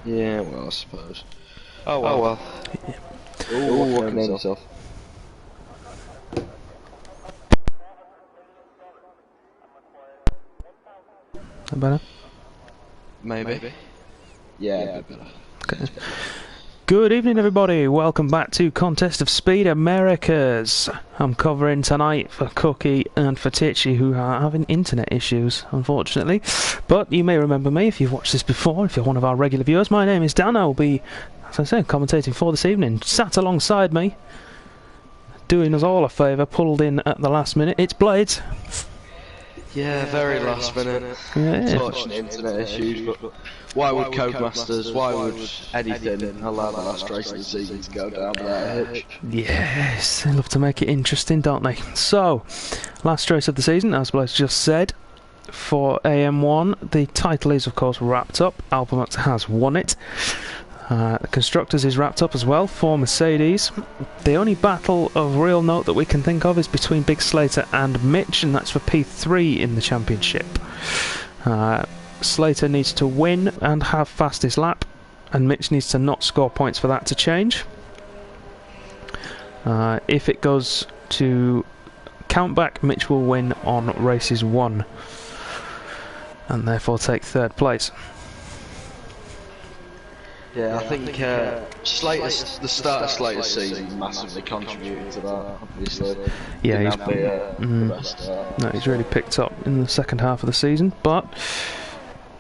Yeah, well, I suppose. Oh well. Ooh, walking himself. That better? Maybe. Yeah, a bit better. Okay. Good evening, everybody. Welcome back to Contest of Speed Americas. I'm covering tonight for Cookie and for Titchy, who are having internet issues, unfortunately. But you may remember me if you've watched this before, if you're one of our regular viewers. My name is Dan. I'll be, as I said, commentating for this evening. Sat alongside me, doing us all a favour, pulled in at the last minute. It's Blades. Yeah, very last minute. Yeah. Unfortunate internet issues, but why would Codemasters, why would anything allow the last race of the season to go down without a hitch? Yes, they love to make it interesting, don't they? So, last race of the season, as Blake just said, for AM1, the title is of course wrapped up. Alpamax has won it. The Constructors is wrapped up as well for Mercedes. The only battle of real note that we can think of is between Big Slater and Mitch, and that's for P3 in the championship. Slater needs to win and have fastest lap, and Mitch needs to not score points for that to change. If it goes to countback, Mitch will win on races 1 and therefore take third place. Yeah, I think Slater's, the start of Slater's season massively contributed to that, obviously. Yeah, he's he's really picked up in the second half of the season, but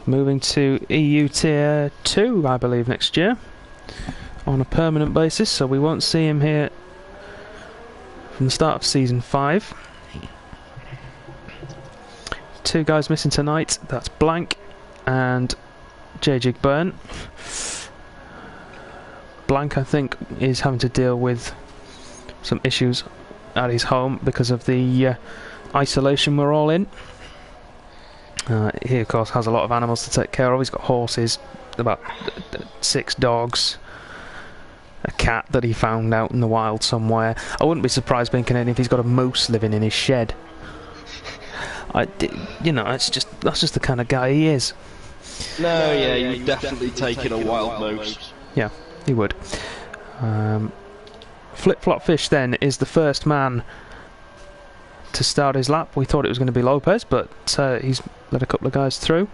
moving to EU Tier 2, I believe, next year on a permanent basis, so we won't see him here from the start of Season 5. 2 guys missing tonight, that's Blank and J-Jig Burn. Blank, I think, is having to deal with some issues at his home because of the isolation we're all in. He, of course, has a lot of animals to take care of. He's got horses, about 6 dogs, a cat that he found out in the wild somewhere. I wouldn't be surprised, being Canadian, if he's got a moose living in his shed. That's just the kind of guy he is. No, yeah, you'd definitely take in a wild moose. Yeah, he would. Flip-Flop Fish then is the first man to start his lap. We thought it was going to be Lopez, but he's let a couple of guys through.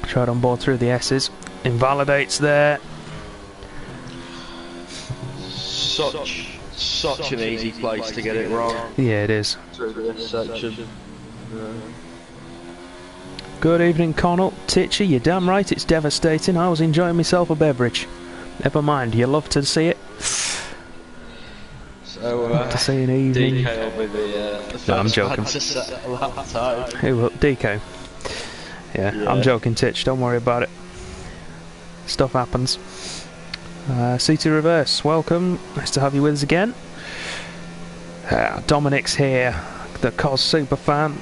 Tried on board through the S's. Invalidates there. Such an easy place to get it wrong. Yeah, it is. Through this section. Good evening, Connell. Titchy, you're damn right, it's devastating. I was enjoying myself a beverage. Never mind, you love to see it. So, love to see an evening. DK will be the first No, I'm joking. man to settle that time. Who will? DK. Yeah, I'm joking, Titch, don't worry about it. Stuff happens. C2 Reverse, welcome. Nice to have you with us again. Dominic's here, the COS superfan.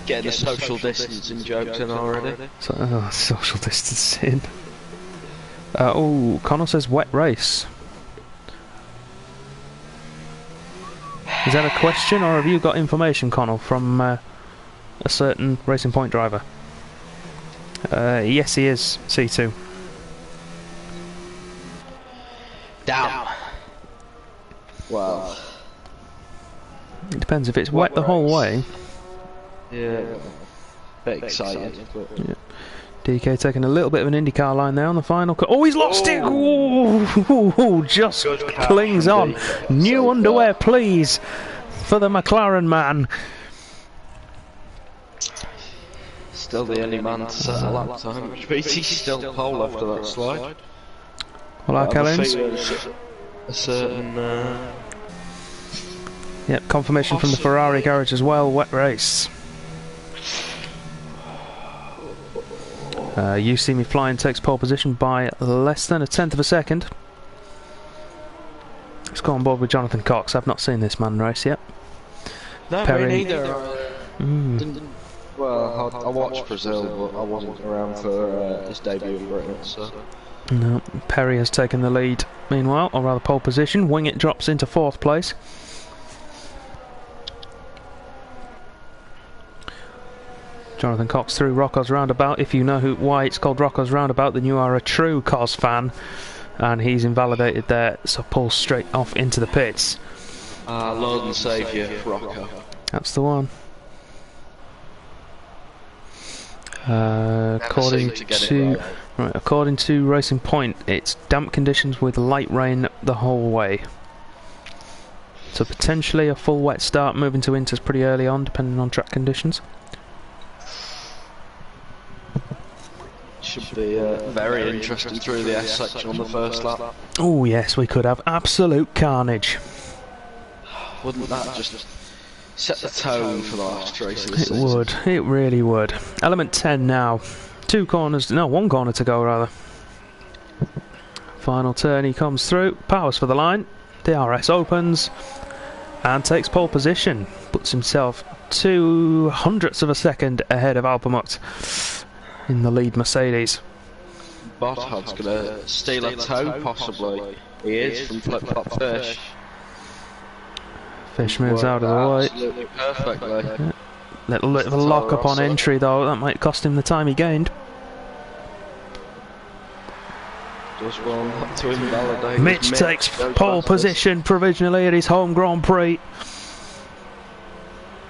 Getting the social distancing jokes in already. Social distancing. Connell says wet race. Is that a question, or have you got information, Connell, from a certain Racing Point driver? Yes, he is, C2. Down. Well, It depends if it's wet the whole way. Yeah, bit excited. But Yeah. DK taking a little bit of an IndyCar line there on the final. Oh, he's lost it! Ooh, just clings on. New underwear, please, for the McLaren man. Still the only man to set a lap time, which means he's still pole after that slide. Well, our Kellens. A certain. Yep, confirmation from the Ferrari garage as well. Wet race. You See Me Flying takes pole position by less than 1/10 of a second. Let's go on board with Jonathan Cox. I've not seen this man race yet. No, Perry. me neither. Well, I watched Brazil, but I wasn't around for his debut in Britain, so. No, Perry has taken the lead meanwhile, or rather pole position. Wingett drops into 4th place. Jonathan Cox through Rocco's roundabout. If you know why it's called Rocco's roundabout, then you are a true Cos fan. And he's invalidated there, so pulls straight off into the pits. Lord and Saviour, Rocco. That's the one. According to Racing Point, it's damp conditions with light rain the whole way. So potentially a full wet start, moving to winters pretty early on, depending on track conditions. Should be very interesting through the S section on the first lap. Oh yes, we could have absolute carnage. Wouldn't that just set the tone for the last race of the season? It would, it really would. Element 10 now. One corner to go rather. Final turn, he comes through, powers for the line. DRS opens and takes pole position. Puts himself 0.02 of a second ahead of Alpamut in the lead Mercedes. Botthard's going to steal a toe, possibly. He is from Flip Flop Fish. Fish moves out of the way. Absolutely perfectly. Yeah. Little bit of a lock up on entry though, that might cost him the time he gained. Just one to invalidate. Mitch takes pole position provisionally at his home Grand Prix.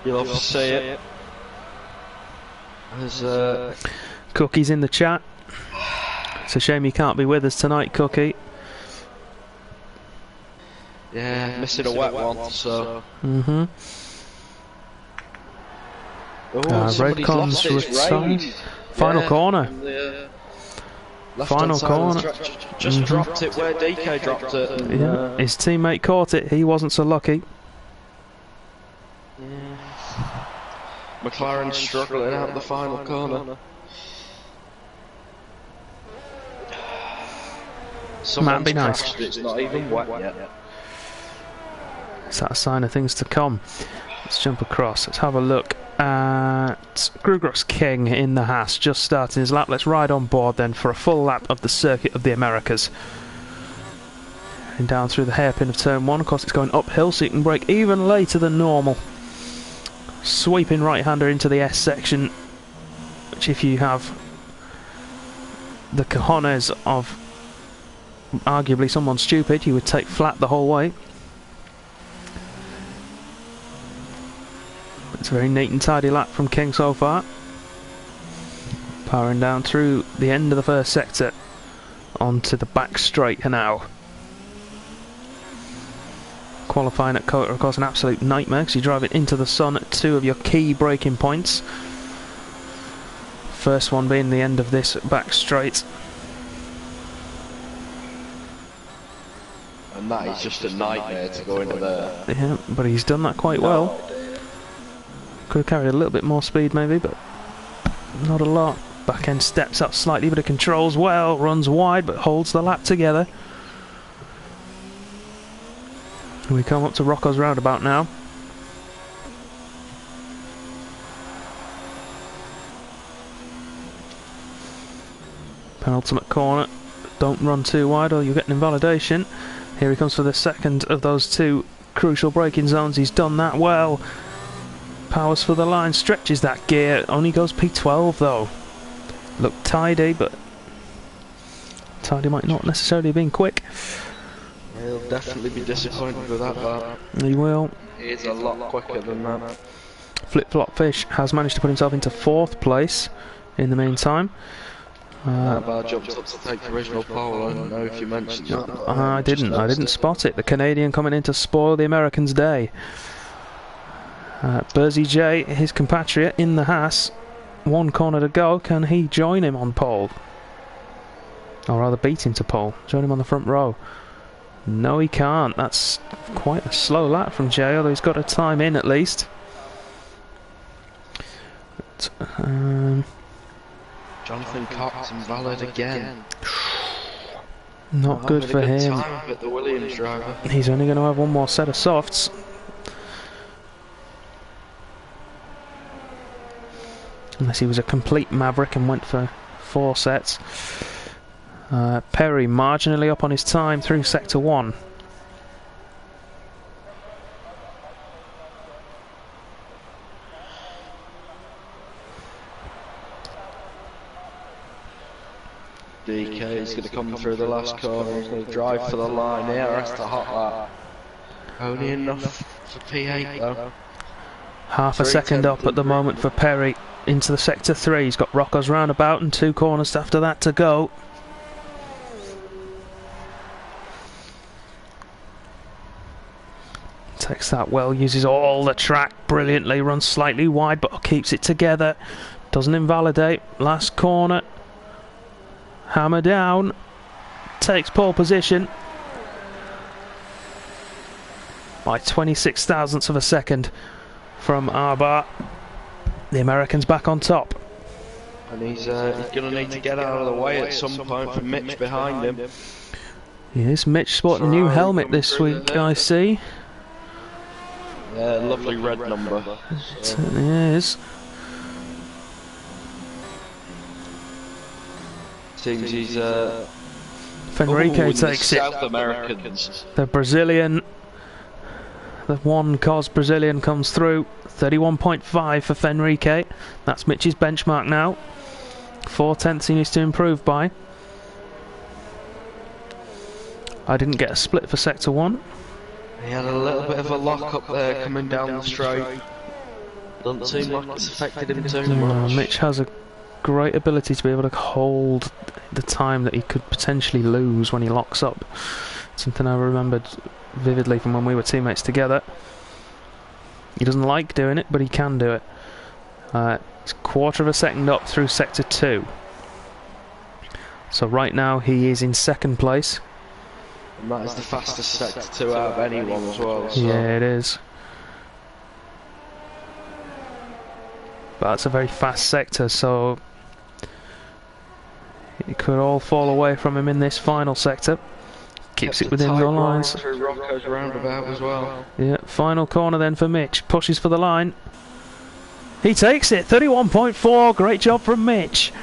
You'll have to see it. There's Cookie's in the chat. It's a shame you can't be with us tonight, Cookie. Yeah, missing a wet one, so. Redcon's retired. Final corner. Final corner. Just dropped it where DK dropped it. Yeah, his teammate caught it. He wasn't so lucky. McLaren struggling out the final corner. Might be nice. It's not even wet yet. Is that a sign of things to come? Let's jump across. Let's have a look at Grugros King in the Haas, just starting his lap. Let's ride on board then for a full lap of the Circuit of the Americas. And down through the hairpin of turn 1. Of course, it's going uphill, so you can brake even later than normal. Sweeping right-hander into the S section, which if you have the cojones of arguably someone stupid, you would take flat the whole way. It's a very neat and tidy lap from King so far. Powering down through the end of the first sector onto the back straight now. Qualifying at Kota, of course, an absolute nightmare because you drive it into the sun at 2 of your key braking points. First one being the end of this back straight. And that is just a nightmare to go into there. Yeah, but he's done that quite well. Could have carried a little bit more speed maybe, but not a lot. Back end steps up slightly, but it controls well, runs wide, but holds the lap together. We come up to Rocco's roundabout now. Penultimate corner. Don't run too wide or you'll get an invalidation. Here he comes for the second of those 2 crucial braking zones. He's done that well. Powers for the line, stretches that gear. Only goes P12 though. Looked tidy, but tidy might not necessarily have been quick. He'll definitely be disappointed with that. He will. He is a lot quicker than that. Flip Flop Fish has managed to put himself into 4th place in the meantime. Jumped up to take the original pole. I don't know if you mentioned that. I didn't spot it. The Canadian coming in to spoil the Americans' day. Burzy J, his compatriot in the Haas, 1 corner to go. Can he join him on pole? Or rather beat him to pole. Join him on the front row. No, he can't. That's quite a slow lap from J, although he's got a time in at least. But, Jonathan Cox invalid again. Not good for him. Time with the Williams driver. He's only going to have 1 more set of softs. Unless he was a complete maverick and went for 4 sets. Perry marginally up on his time through sector 1. DK is going to come through the last corner. He's going to drive for the line here. That's the hot lap. Only enough for P8 though. Half a second up at the moment for Perry into the sector 3. He's got Rocco's roundabout and 2 corners after that to go. Takes that well, uses all the track brilliantly, runs slightly wide but keeps it together. Doesn't invalidate. Last corner. Hammer down. Takes pole position by 26 thousandths of a second from Arbar. The American's back on top. And he's going to need to get out of the way at some point from Mitch behind him. Yes, Mitch sporting a new helmet this week, I see. Yeah, lovely red number. It certainly is. Seems he's Fenrique takes it. South Americans. The Brazilian, the one cause Brazilian comes through. 31.5 for Fenrique. That's Mitch's benchmark now. 4/10 he needs to improve by. I didn't get a split for sector 1. He had a little bit of a lock up there coming down the straight. Doesn't seem like it's affected him too much. Mitch has a great ability to be able to hold the time that he could potentially lose when he locks up. Something I remembered vividly from when we were teammates together. He doesn't like doing it, but he can do it. It's a quarter of a second up through sector 2. So right now he is in second place. And that is the fastest sector 2 out of anyone as well. So. Yeah, it is. But that's a very fast sector, so it could all fall away from him in this final sector. Keeps it within the lines. Through Rocco's roundabout as well. Yeah, final corner then for Mitch. Pushes for the line. He takes it. 31.4. Great job from Mitch.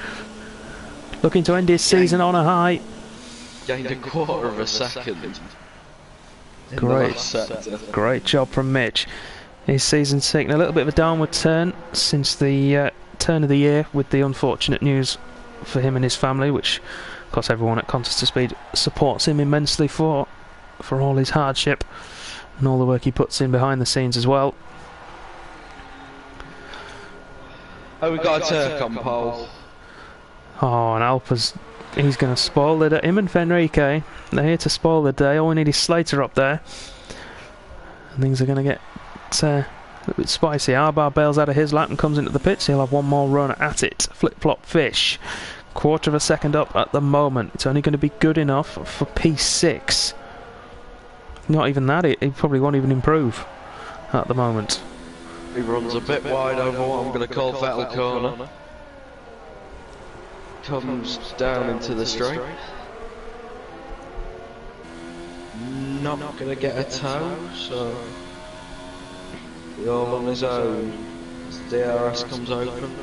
Looking to end his season on a high. Gained a quarter of a second. Great job from Mitch. His season's taken a little bit of a downward turn since the turn of the year, with the unfortunate news for him and his family, which of course everyone at Contest to Speed supports him immensely for all his hardship and all the work he puts in behind the scenes as well. Oh, we got a Turk on pole. Oh, and Alpa's, he's going to spoil the day. Him and Fenrique, they're here to spoil the day. All we need is Slater up there, and things are going to get a little bit spicy. Arbar bails out of his lap and comes into the pits. He'll have one more run at it. Flip-flop fish. Quarter of a second up at the moment. It's only going to be good enough for P6. Not even that, he probably won't even improve at the moment. He runs a bit wide over what I'm going to call Vettel corner. Comes down into the straight. Not going to get a toe, so he's all on his own. As the DRS comes open,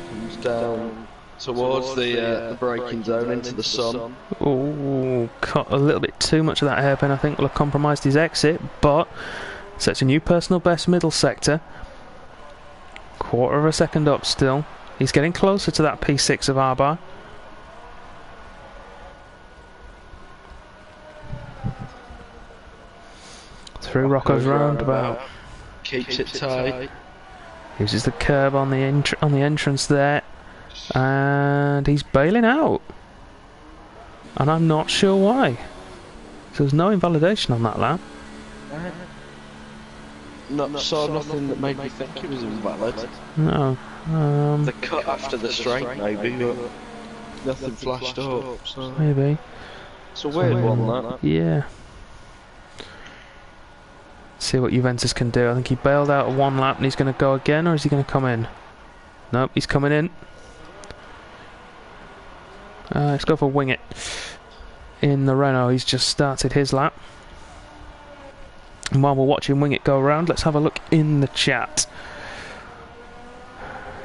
comes down towards the braking zone into the sun. Oh, cut a little bit too much of that hairpin. I think will have compromised his exit, but sets a new personal best middle sector. Quarter of a second up still. He's getting closer to that P6 of Arbar. Through Rocco's roundabout. Keeps it tight. Uses the curb on the entrance there, and he's bailing out. And I'm not sure why. So there's no invalidation on that lap. Saw nothing that made me think it was invalid. No. The cut after the straight maybe, but nothing flashed up. So. Maybe. It's a weird one, that. Yeah. See what Juventus can do. I think he bailed out at one lap and he's going to go again, or is he going to come in? Nope, he's coming in. Let's go for Wing It. In the Renault, he's just started his lap. And while we're watching Wing It go around, let's have a look in the chat.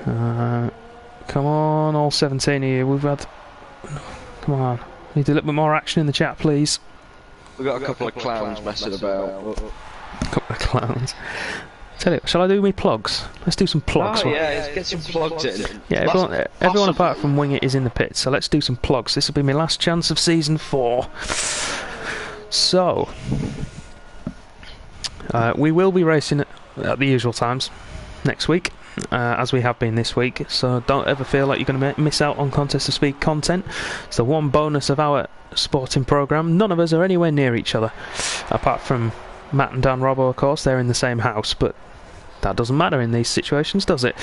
Come on, all 17 here. We've had... Come on. Need a little bit more action in the chat, please. We've got a couple of clowns messing about. A couple of clowns. Tell you, shall I do me plugs? Let's do some plugs. Oh yeah, let's get some plugs in. Yeah, everyone apart from Wing It is in the pit, so let's do some plugs. This will be my last chance of season 4. So, we will be racing at the usual times next week, as we have been this week, so don't ever feel like you're going to miss out on Contest of Speed content. It's the one bonus of our sporting programme. None of us are anywhere near each other, apart from Matt and Dan Robbo, of course. They're in the same house, but that doesn't matter in these situations, does it?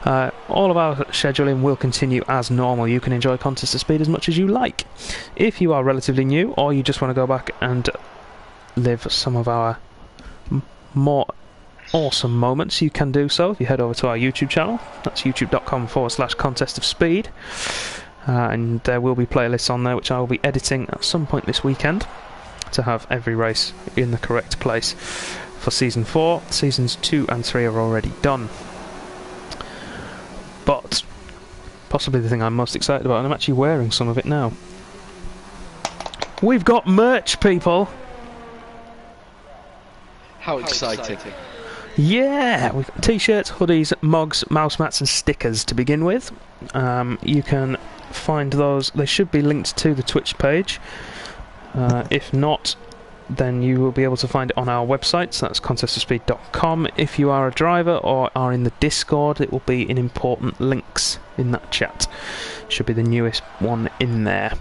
All of our scheduling will continue as normal. You can enjoy Contest of Speed as much as you like. If you are relatively new, or you just want to go back and live some of our more awesome moments, you can do so if you head over to our YouTube channel. That's youtube.com/Contest of Speed. And there will be playlists on there which I will be editing at some point this weekend to have every race in the correct place for Season 4. Seasons 2 and 3 are already done. But possibly the thing I'm most excited about, and I'm actually wearing some of it now. We've got merch, people! How exciting. Yeah! We've got t-shirts, hoodies, mugs, mouse mats and stickers to begin with. You can find those, they should be linked to the Twitch page. If not, then you will be able to find it on our website, so that's contestofspeed.com. If you are a driver or are in the Discord, it will be in important links in that chat. Should be the newest one in there.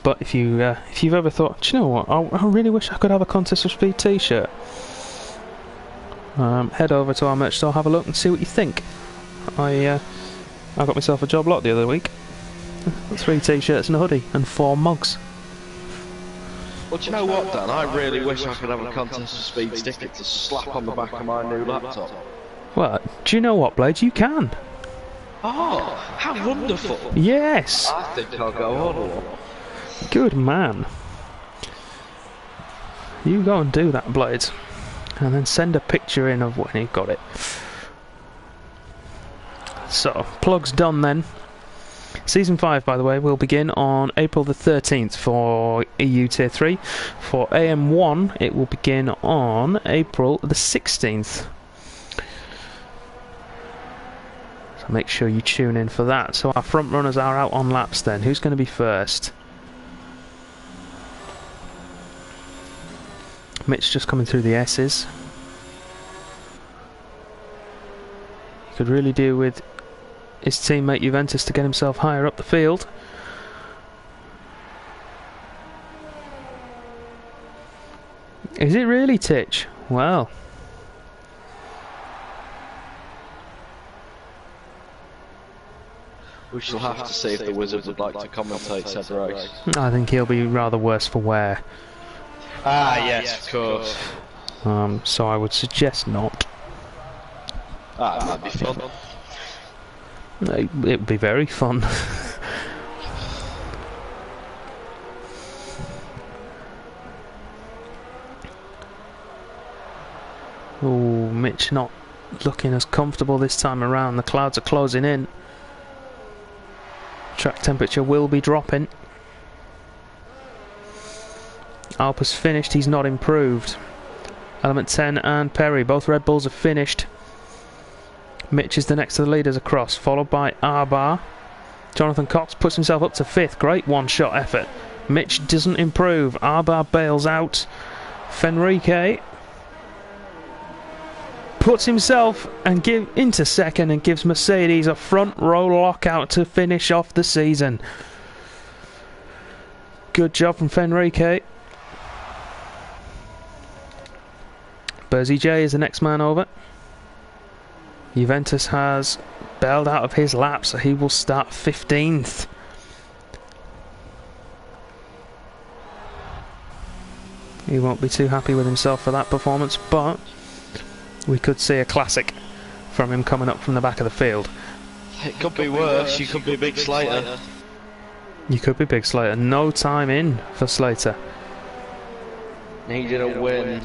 But if you've ever thought, do you know what, I really wish I could have a Contest of Speed t-shirt, head over to our merch store, have a look and see what you think. I got myself a job lot the other week. 3 t-shirts and a hoodie and 4 mugs. Well, do you know what, Dan? I really wish I could have a Contest of Speed sticker to slap on the back of my new laptop. Well, do you know what, Blades? You can. Oh, how wonderful. Yes. I think I'll go all along. Good man. You go and do that, Blades. And then send a picture in of when you got it. So, plugs done then. Season 5, by the way, will begin on April the 13th for EU Tier 3. For AM1, it will begin on April the 16th. So make sure you tune in for that. So our front runners are out on laps then. Who's going to be first? Mitch just coming through the S's. He could really do with his teammate Juventus to get himself higher up the field. Is it really, Titch? Well, we shall have to see if the Wizard would like to commentate said race. I think he'll be rather worse for wear. Ah, yes, of course. So I would suggest not. Ah, that'd be fun. It would be very fun. Oh, Mitch not looking as comfortable this time around. The clouds are closing in. Track temperature will be dropping. Alp has finished, he's not improved. Element 10 and Perry, both Red Bulls have finished. Mitch is the next to the leaders across, followed by Arbar. Jonathan Cox puts himself up to 5th. Great one-shot effort. Mitch doesn't improve. Arbar bails out. Fenrique puts himself into 2nd and gives Mercedes a front row lockout to finish off the season. Good job from Fenrique. Burzy J is the next man over. Juventus has bailed out of his lap, so he will start 15th. He won't be too happy with himself for that performance, but we could see a classic from him coming up from the back of the field. It could be worse. You could be Big Slater. You could be Big Slater. No time in for Slater. Needed a win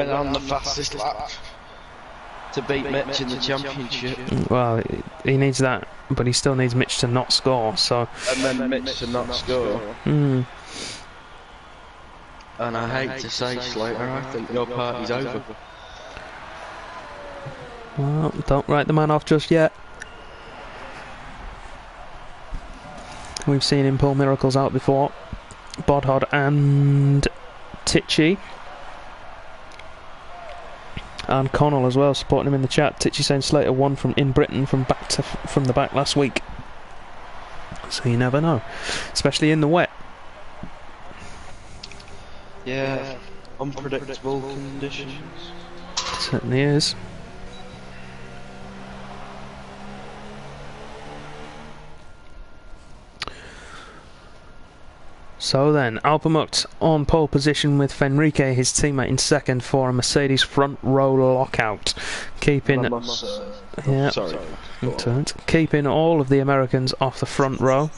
on the fastest lap to beat Mitch in the championship. Well, he needs that, but he still needs Mitch to not score. So and then Mitch to not score. Mm. And I hate to say, Slater, I think your party's over. Well, don't write the man off just yet. We've seen him pull miracles out before. Bodhod and Titchy. And Connell as well, supporting him in the chat. Titchy saying Slater won from in Britain from the back last week. So you never know, especially in the wet. Yeah, unpredictable conditions. It certainly is. So then, Alpamut on pole position with Fenrique, his teammate, in second for a Mercedes front row lockout, keeping keeping all of the Americans off the front row,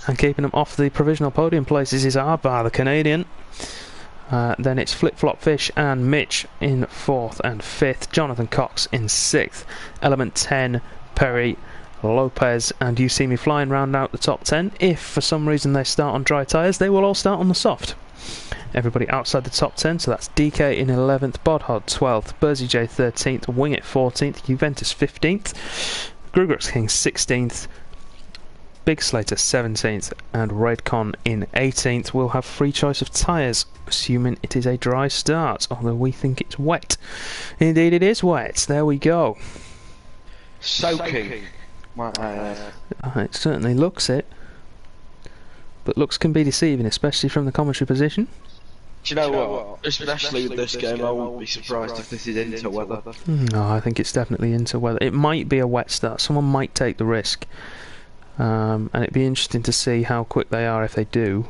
and keeping them off the provisional podium places is Arbar, the Canadian. Then it's Flip Flop Fish and Mitch in fourth and fifth, Jonathan Cox in sixth, Element 10, Perry, Lopez, and You See Me Flying round out the top 10. If for some reason they start on dry tyres, they will all start on the soft. Everybody outside the top 10, so that's DK in 11th, Bodhod 12th, Bursey J 13th, Wingit 14th, Juventus 15th, Grugrux King 16th, Big Slater 17th, and Redcon in 18th. We'll have free choice of tyres, assuming it is a dry start, although we think it's wet. Indeed it is wet, there we go. Soaking. It certainly looks it, but looks can be deceiving, especially from the commentary position. Do you know what? Especially with this game, I wouldn't be surprised if this is into weather. No, I think it's definitely into weather. It might be a wet start. Someone might take the risk, and it'd be interesting to see how quick they are if they do,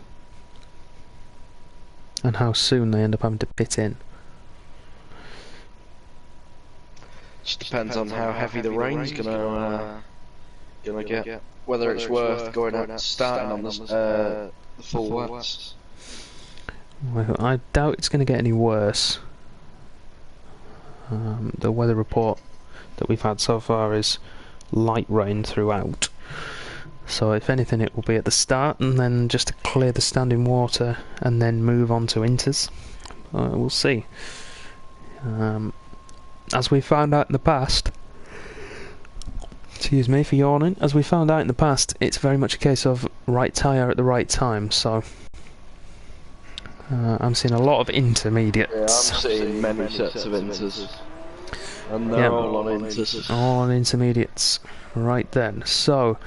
and how soon they end up having to pit in. Just depends on how heavy the rain's gonna get, whether it's worth going out starting on the full wets. Well, I doubt it's going to get any worse. The weather report that we've had so far is light rain throughout, so if anything it will be at the start and then just to clear the standing water and then move on to inters. We'll see. As we found out in the past, excuse me for yawning, as we found out in the past, it's very much a case of right tyre at the right time, so I'm seeing a lot of intermediates. Yeah, I'm seeing many sets of inters, and they're all on inters. All on intermediates, right then. So,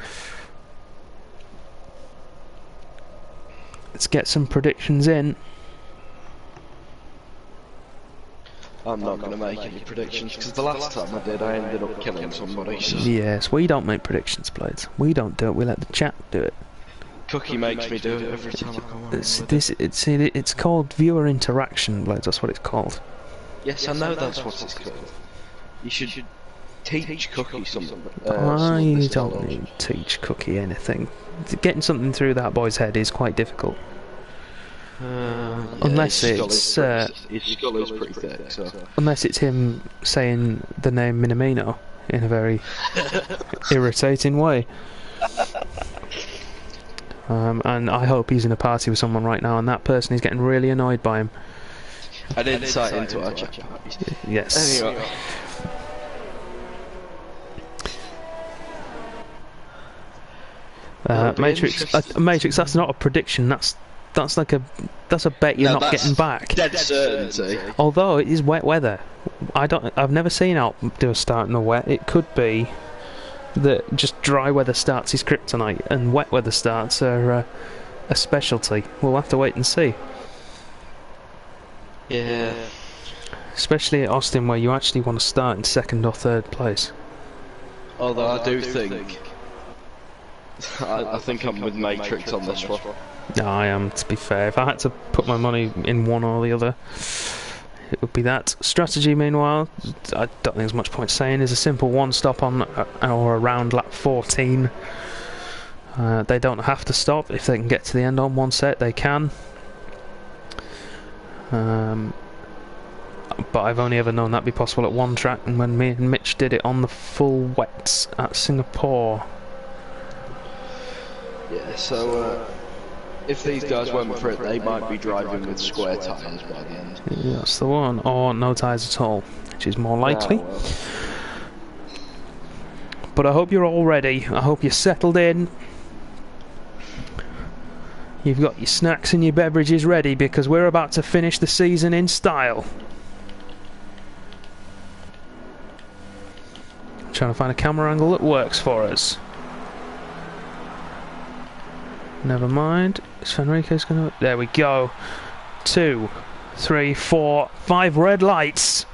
let's get some predictions in. I'm not going to make any predictions, because the last time I did, I ended up killing somebody. So. Yes, we don't make predictions, Blades. We don't do it, we let the chat do it. Cookie makes me do it every time I come on. It's called viewer interaction, Blades, that's what it's called. Yes, I know that's what it's called. You should teach Cookie something. I don't need to teach Cookie anything. Getting something through that boy's head is quite difficult. Unless it's his skull is pretty thick, so. Unless it's him saying the name Minamino in a very irritating way. And I hope he's in a party with someone right now and that person is getting really annoyed by him. An insight into our chat parties. Yes. Anyway. Matrix, that's not a prediction, that's like a bet you're not getting back. Dead certainty. Although it is wet weather. I've never seen Alp do a start in the wet. It could be that just dry weather starts his kryptonite and wet weather starts are a specialty. We'll have to wait and see. Yeah. Especially at Austin, where you actually want to start in second or third place. Although I do think I think I'm with Matrix on this one. No, I am, to be fair. If I had to put my money in one or the other, it would be that. Strategy, meanwhile, I don't think there's much point saying, is a simple one-stop on or around lap 14. They don't have to stop. If they can get to the end on one set, they can. But I've only ever known that be possible at one track, and when me and Mitch did it on the full wets at Singapore. Yeah, so if these guys went for it, they might be driving with square tyres by the end. Yeah, that's the one, or no tyres at all, which is more likely. But I hope you're all ready. I hope you're settled in. You've got your snacks and your beverages ready, because we're about to finish the season in style. I'm trying to find a camera angle that works for us. Never mind. Is Fenrique's gonna... There we go. 2, 3, 4, 5 red lights.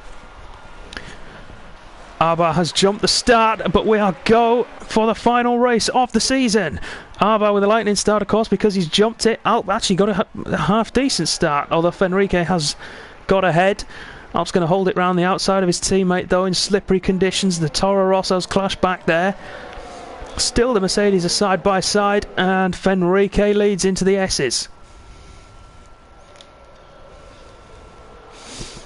Arba has jumped the start, but we are go for the final race of the season. Arba with a lightning start, of course, because he's jumped it. Alp actually got a half-decent start, although Fenrique has got ahead. Alp's going to hold it round the outside of his teammate, though, in slippery conditions. The Toro Rossos clash back there. Still, the Mercedes are side by side, and Fenrique leads into the S's.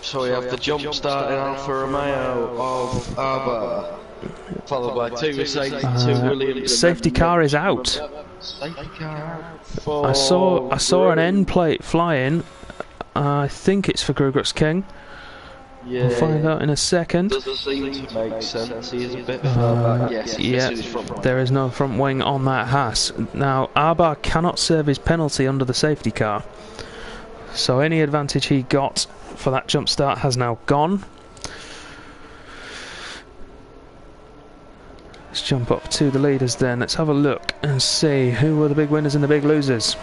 So we have the jump start in Alfa Romeo of Arba, followed by 2 Mercedes, 2 Williams. Safety car is out. Safety car I saw an end plate flying. I think it's for Grugrux King. Yeah, We'll find out in a second. Doesn't seem to make sense. He is a bit further back. Yes, yeah, there is no front wing on that Haas. Now, Arba cannot serve his penalty under the safety car, so any advantage he got for that jump start has now gone. Let's jump up to the leaders then. Let's have a look and see who were the big winners and the big losers.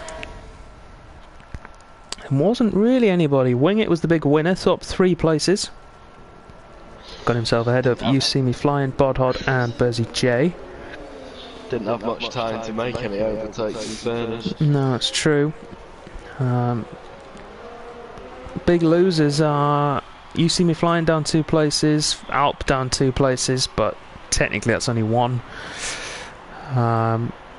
It wasn't really anybody. Wingit was the big winner, up 3 places. Got himself ahead of You See Me Flying, Bodhod and Bersy J. Didn't have much time to make any overtakes in fairness. No, it's true. Big losers are You See Me Flying down 2 places, Alp down 2 places, but technically that's only 1.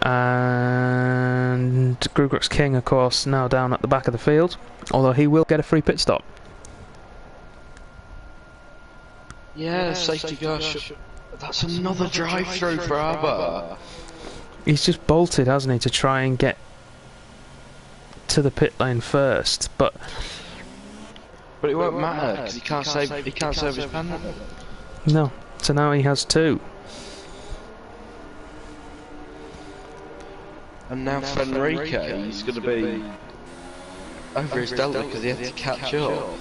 And Grugrux King, of course, now down at the back of the field, although he will get a free pit stop. Yeah, safety car. That's another drive-through for Arba. He's just bolted, hasn't he, to try and get to the pit lane first, but it won't matter because he can't save his penalty. No, so now he has 2. And now Fenrique, he's going to be over his delta because he had to catch up.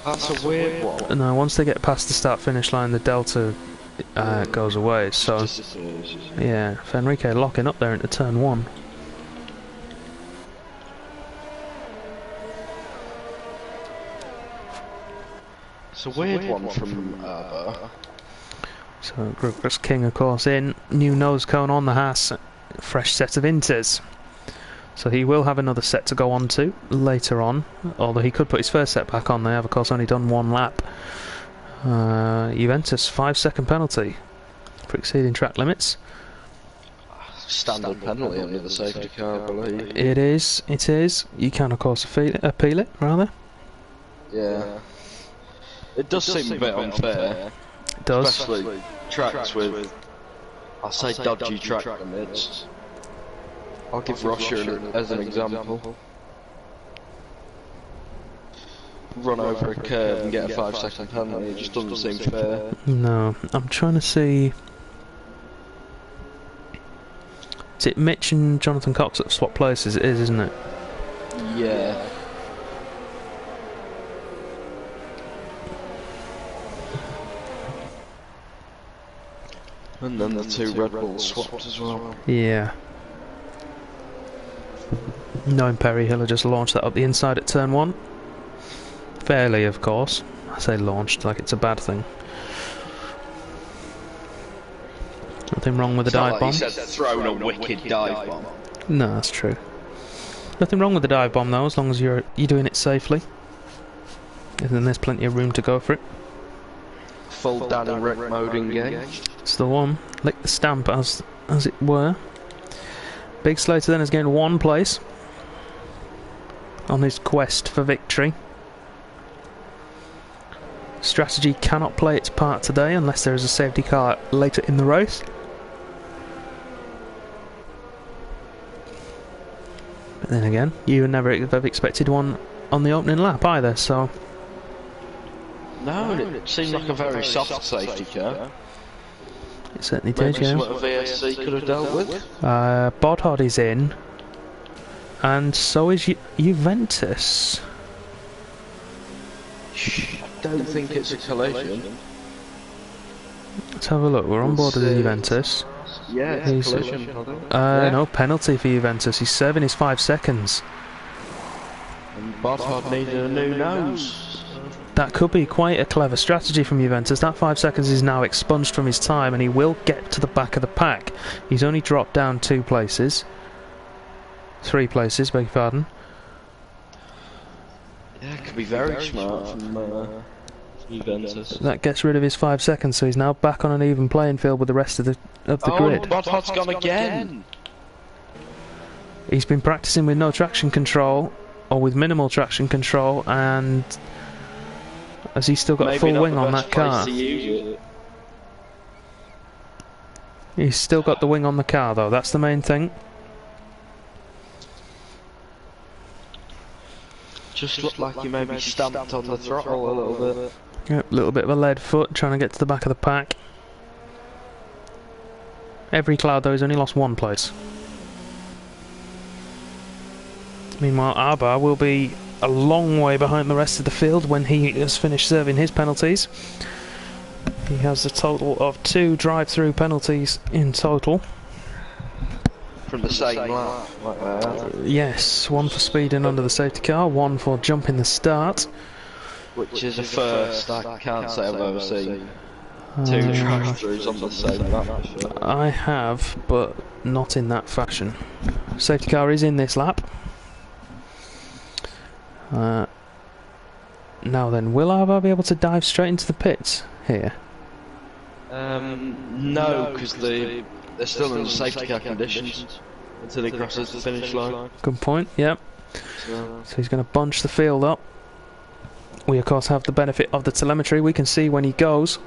That's a weird one. No, once they get past the start-finish line, the delta goes away. So yeah, Fenrique locking up there into turn 1. It's a weird one from Arba. So Grugrux King, of course, in. New nose cone on the Haas. Fresh set of inters. So he will have another set to go on to later on. Although he could put his first set back on. They have, of course, only done 1 lap. Juventus, 5-second penalty for exceeding track limits. Standard penalty under the safety car, I believe. It is. You can, of course, appeal it, rather. Yeah. It does seem a bit unfair. It does. Especially tracks with, I'll say, dodgy track limits. I'll give Russia as an example. Run over a curve and get a 5-second penalty, it just doesn't seem fair. No, I'm trying to see. Is it Mitch and Jonathan Cox that have swapped places? It is, isn't it? Yeah. And then the 2 Red Bulls swapped as well. Yeah. Knowing Perry, he'll have just launched that up the inside at turn 1. Fairly, of course. I say launched like it's a bad thing. Nothing wrong with the dive bomb. He said thrown a wicked dive bomb. No, that's true. Nothing wrong with the dive bomb though, as long as you're doing it safely. And then there's plenty of room to go for it. Full Danny Rick mode engaged. It's the one. Lick the stamp as it were. Big Slater then has gained 1 place on his quest for victory. Strategy cannot play its part today unless there is a safety car later in the race. But then again, you would never have expected one on the opening lap either, so... No, it seemed like a very soft safety car. certainly did, Maybe yeah. something VSC could have dealt with. Bodhod is in, and so is Juventus. Don't think it's a collision. Let's have a look. We're on board with Juventus. Yeah, it's a collision, I think. No penalty for Juventus. He's serving his 5 seconds. And Bodhod needed a new nose. That could be quite a clever strategy from Juventus. That 5 seconds is now expunged from his time, and he will get to the back of the pack. He's only dropped down 2 places. 3 places, beg your pardon. Yeah, it could be very smart from Juventus. That gets rid of his 5 seconds, so he's now back on an even playing field with the rest of the grid. Bodhod's gone again! He's been practicing with no traction control, or with minimal traction control, and has he still got Maybe full not wing the on best that car? place to use it. He's still got the wing on the car though, that's the main thing. Just looked like he maybe stamped on the throttle a little bit. Yep, a little bit of a lead foot, trying to get to the back of the pack. Every cloud though, he's only lost 1 place. Meanwhile, Arba will be a long way behind the rest of the field when he has finished serving his penalties. He has a total of 2 drive-through penalties in total. From the same lap, like that. Yes, 1 for speeding under the safety car, 1 for jumping the start. Which is a first, I can't say I've ever seen 2 drive-throughs on the same lap for sure. I have, but not in that fashion. Safety car is in this lap. Now then, will Arba be able to dive straight into the pits here? No, because they're still in the safety car conditions until he crosses the finish line. Good point, yep. So he's going to bunch the field up. We of course have the benefit of the telemetry. We can see when he goes.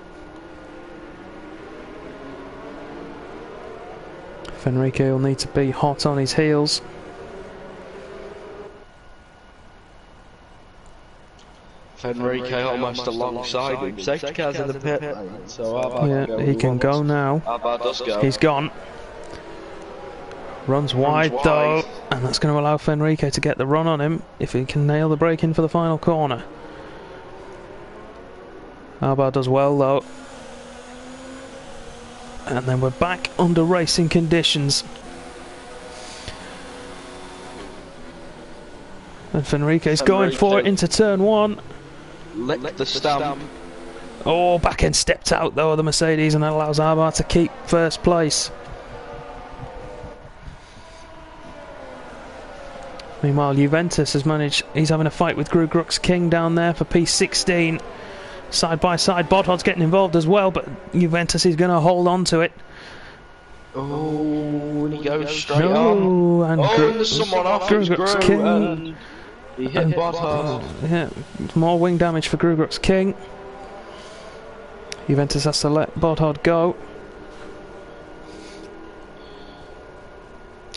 Fenrique will need to be hot on his heels. Fenrique almost alongside him. Safety car's in the pit lane, so Arba he can go now. Arba does go. He's gone. Runs wide though, and that's going to allow Fenrique to get the run on him if he can nail the brake in for the final corner. Arba does well though. And then we're back under racing conditions. And Fenrique's going for it into turn 1. Lick the stamp. Oh, back end stepped out though of the Mercedes, and that allows Arba to keep first place. Meanwhile, Juventus has managed, he's having a fight with Grugrux King down there for P16. Side by side, Bodhod's getting involved as well, but Juventus is going to hold on to it. Oh, and he goes straight on. And there's someone off Grugrux King. And he hit Bodhod. Yeah, more wing damage for Grugrux King. Juventus has to let Bodhod go.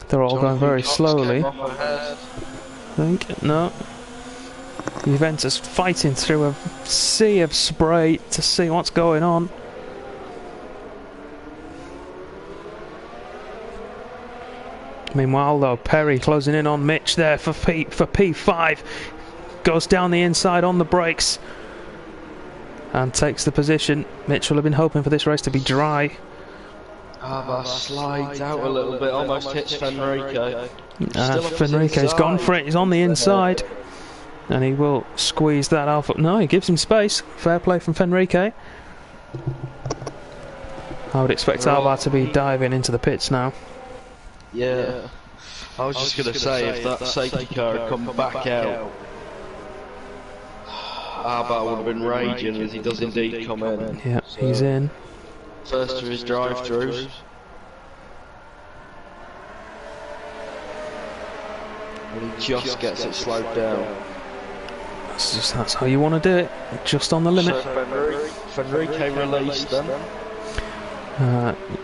They're all going very slowly. I think. No. Juventus fighting through a sea of spray to see what's going on. Meanwhile though, Perry closing in on Mitch there for P5. Goes down the inside on the brakes and takes the position. Mitch will have been hoping for this race to be dry. Arba slides out a little bit, almost hits Fenrique. Fenrique's gone for it, he's on the inside. And he will squeeze that Alpha. No, he gives him space. Fair play from Fenrique. I would expect Arba to be diving into the pits now. Yeah. I was just going to say, if that safety car had come back out, Arba would have been raging as he does indeed come in. Yeah, so he's in. First of his drive-throughs. And he just gets it slowed down. That's how you want to do it. Just on the limit. So Fenrique released then.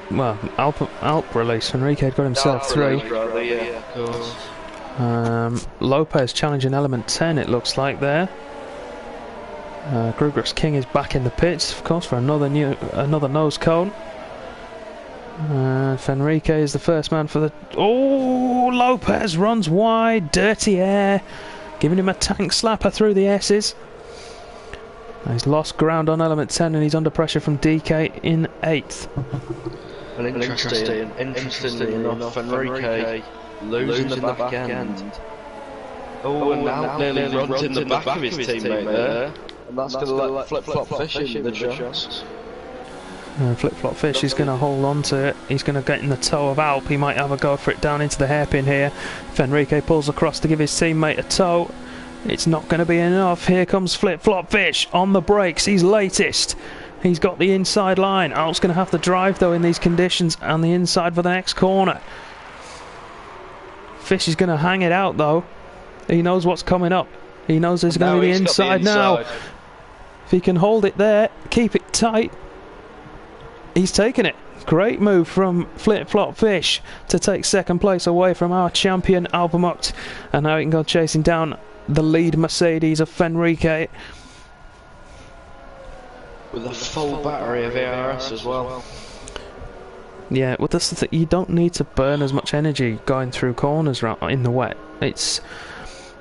Well, Alp release. Fenrique had got himself through. Lopez challenging element 10, it looks like there. Grugrux King is back in the pits, of course, for another nose cone. Fenrique is the first man for the... Oh, Lopez runs wide, dirty air, giving him a tank slapper through the S's. He's lost ground on element 10 and he's under pressure from DK in 8th. And interestingly enough, Enrique losing the back end. Oh, and now nearly runs in the back of his teammate there. And that's going to let Flip-Flop Fish in the chance. Flip-Flop Fish is going to hold on to it. He's going to get in the toe of Alp. He might have a go for it down into the hairpin here. Fenrique pulls across to give his teammate a toe. It's not going to be enough. Here comes Flip-Flop Fish on the brakes. He's latest. He's got the inside line. Alp's going to have to drive though in these conditions, and the inside for the next corner. Fish is going to hang it out though. He knows what's coming up. He knows there's going to be the inside now. If he can hold it there, keep it tight. He's taken it. Great move from Flip-Flop Fish to take second place away from our champion Alpamukt. And now he can go chasing down the lead Mercedes of Fenrique. With a full battery of ARS as well. Yeah, well that's the thing. You don't need to burn as much energy going through corners in the wet. It's...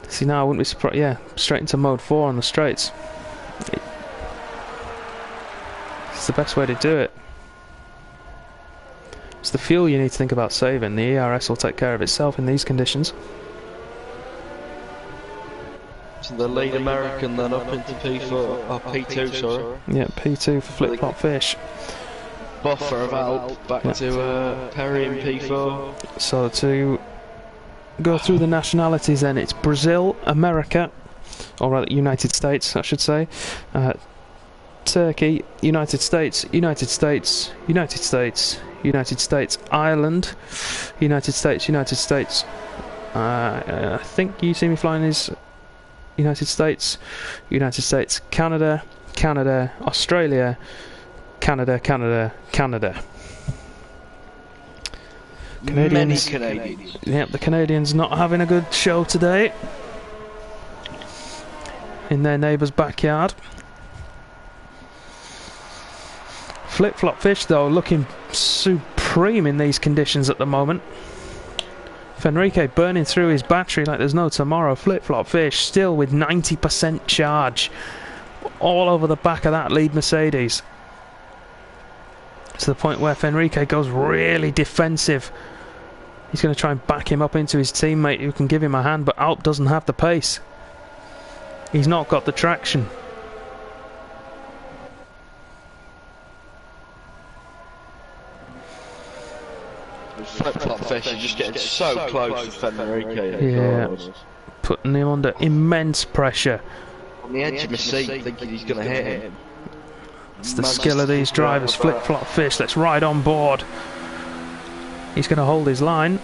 See now I wouldn't be surprised... Yeah, straight into mode 4 on the straights. It's the best way to do it. It's the fuel you need to think about saving. The ERS will take care of itself in these conditions. So the lead American then up into P4, or P2, sorry. Yeah, P2 for Flip-Flop Fish. Buffer of Alp back to Perry in P4. So to go through the nationalities then, it's Brazil, America, or rather United States I should say, Turkey, United States, United States, United States, United States, Ireland, United States, United States. I think You See Me Flying is United States, United States, Canada, Canada, Australia, Canada, Canada, Canada. Canadians, many Canadians. Yep, the Canadians not having a good show today in their neighbour's backyard. Flip-Flop Fish though looking supreme in these conditions at the moment. Fenrique burning through his battery like there's no tomorrow. Flip-Flop Fish still with 90% charge all over the back of that lead Mercedes, to the point where Fenrique goes really defensive. He's going to try and back him up into his teammate who can give him a hand, but Alp doesn't have the pace. He's not got the traction. Flip-Flop Fish is just getting so close to Fenrique. Yeah, putting him under immense pressure. On the edge of my seat, thinking he's going to hit him. It's the skill of these drivers. Flip-Flop Fish, let's ride on board. He's going to hold his line.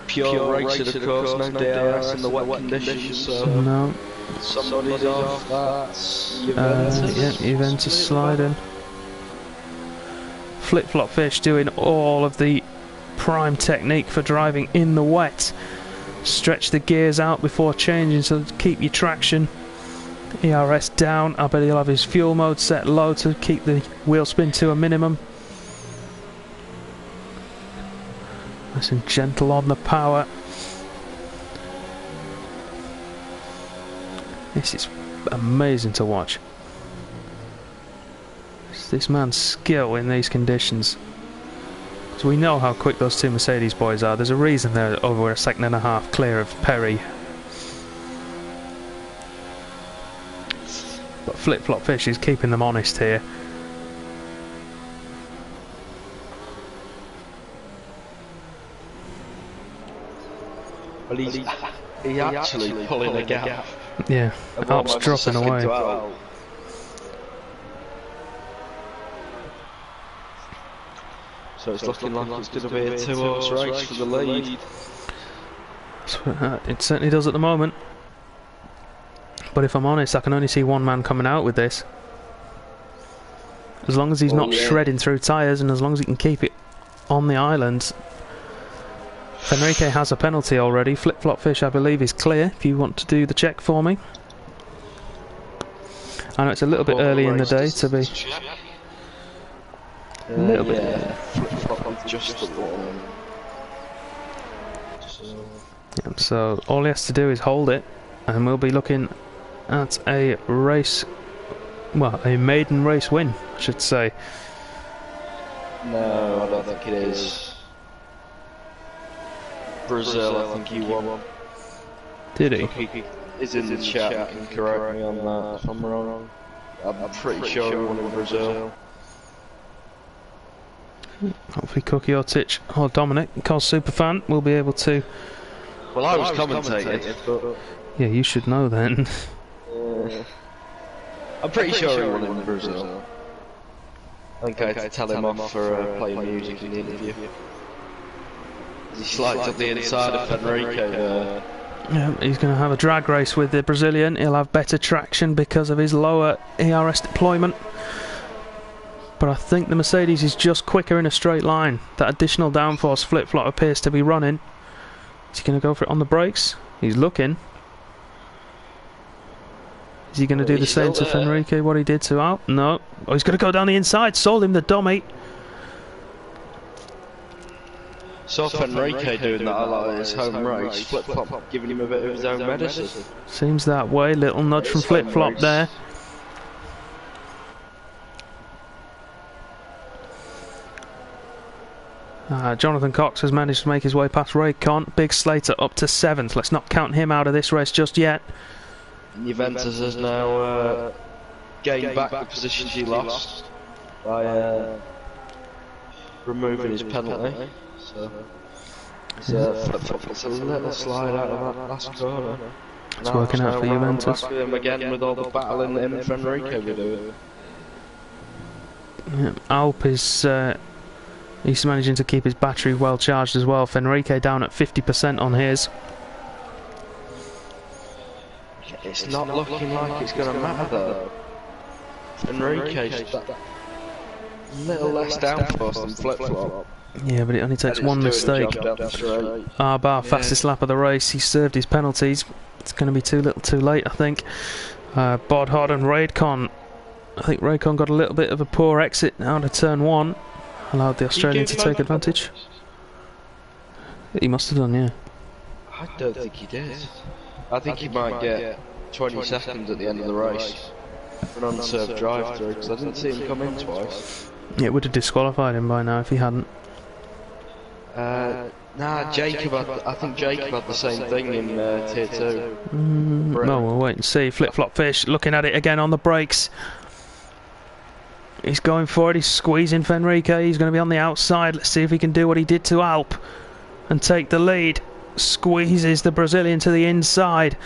Pure racing, of course, no DRS in the wet conditions, so no. Somebody's off. That's yeah, Juventus sliding. Flip-Flop Fish doing all of the prime technique for driving in the wet. Stretch the gears out before changing so keep your traction. ERS down. I bet he'll have his fuel mode set low to keep the wheel spin to a minimum. Nice and gentle on the power. This is amazing to watch. It's this man's skill in these conditions. Because we know how quick those two Mercedes boys are. There's a reason they're over a second and a half clear of Perry. But Flip-Flop Fish is keeping them honest here. Well, he's actually pulling a gap. Yeah, Alp's dropping away. So it's looking like it's going to be a two-horse race for the lead. It certainly does at the moment. But if I'm honest, I can only see one man coming out with this. As long as he's not shredding through tyres, and as long as he can keep it on the island. Fenrique has a penalty already. Flip-Flop Fish, I believe, is clear. If you want to do the check for me. I know it's a little bit early in the day to be... A little bit. Yeah, flip-flop with just the one. So all he has to do is hold it, and we'll be looking at a race, well, a maiden race win, I should say. No, I don't think it is. Brazil, I think he won. Did he? He is in the chat, you can correct me on that if I'm wrong. I'm pretty sure he won in Brazil. Hopefully Cookie or Titch or Dominic, Cos Superfan, will be able to... Well, I was commentating, but... Yeah, you should know then. I'm pretty sure he won in Brazil. I think I had to tell him off for playing music in the interview. He slides up the inside of Fenrique there. Yeah, he's going to have a drag race with the Brazilian. He'll have better traction because of his lower ERS deployment. But I think the Mercedes is just quicker in a straight line. That additional downforce flip-flop appears to be running. Is he going to go for it on the brakes? He's looking. Is he going to do the same to Fenrique, what he did to Alp? No. Oh, he's going to go down the inside. Sold him the dummy. Saw Fenrique doing that a lot at his home race. Flip-flop giving him a bit of his own medicine. Seems that way. Little nudge from flip-flop there. Jonathan Cox has managed to make his way past Raycon. Big Slater up to 7th. Let's not count him out of this race just yet. Juventus has now gained back the positions he lost by removing his penalty. So flip-flop gets a little slide out of that last corner. It's working out for Juventus. Back with him again with all the battling that him and Fenrique were doing. Yeah, Alp is he's managing to keep his battery well charged as well. Fenrique down at 50% on his. It's not looking like it's going to matter though. Fenrique's that little less downforce than flip-flop. Yeah, but it only takes one mistake. Bar, fastest lap of the race. He served his penalties. It's going to be too little too late, I think. Bodhard and Raidcon. I think Raidcon got a little bit of a poor exit out of turn 1. Allowed the Australian to take advantage. He must have done, yeah. I don't think he did. I think he might get 20 seconds at the end of the race for an unserved drive-through, because I didn't see him come in twice. Yeah, it would have disqualified him by now if he hadn't. Nah, Jacob I think Jacob had the same thing in tier 2. No, we'll wait and see. Flip-flop fish looking at it again on the brakes. He's going for it, he's squeezing Fenrique, he's going to be on the outside. Let's see if he can do what he did to Alp and take the lead. Squeezes the Brazilian to the inside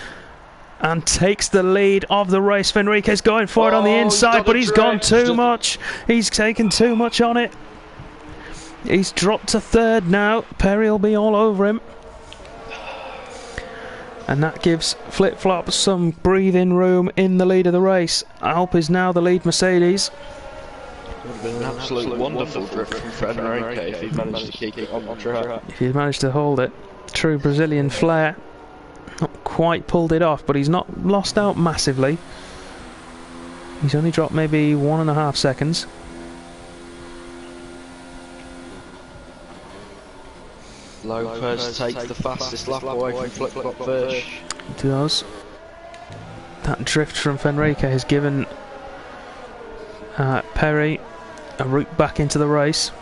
and takes the lead of the race. Fenrique's going for it on the inside, but he's gone too much. He's taken too much on it. He's dropped to 3rd now. Perry will be all over him. And that gives Flip-Flop some breathing room in the lead of the race. Alp is now the lead Mercedes. Would have been an absolute wonderful drift from Fenrique if he managed to keep it on the track. If he managed to hold it. True Brazilian flair. Not quite pulled it off, but he's not lost out massively. He's only dropped maybe 1.5 seconds. Lopez takes the fastest lap away from Flip-Flop Fish. He does. That drift from Fenrique has given Perry a route back into the race.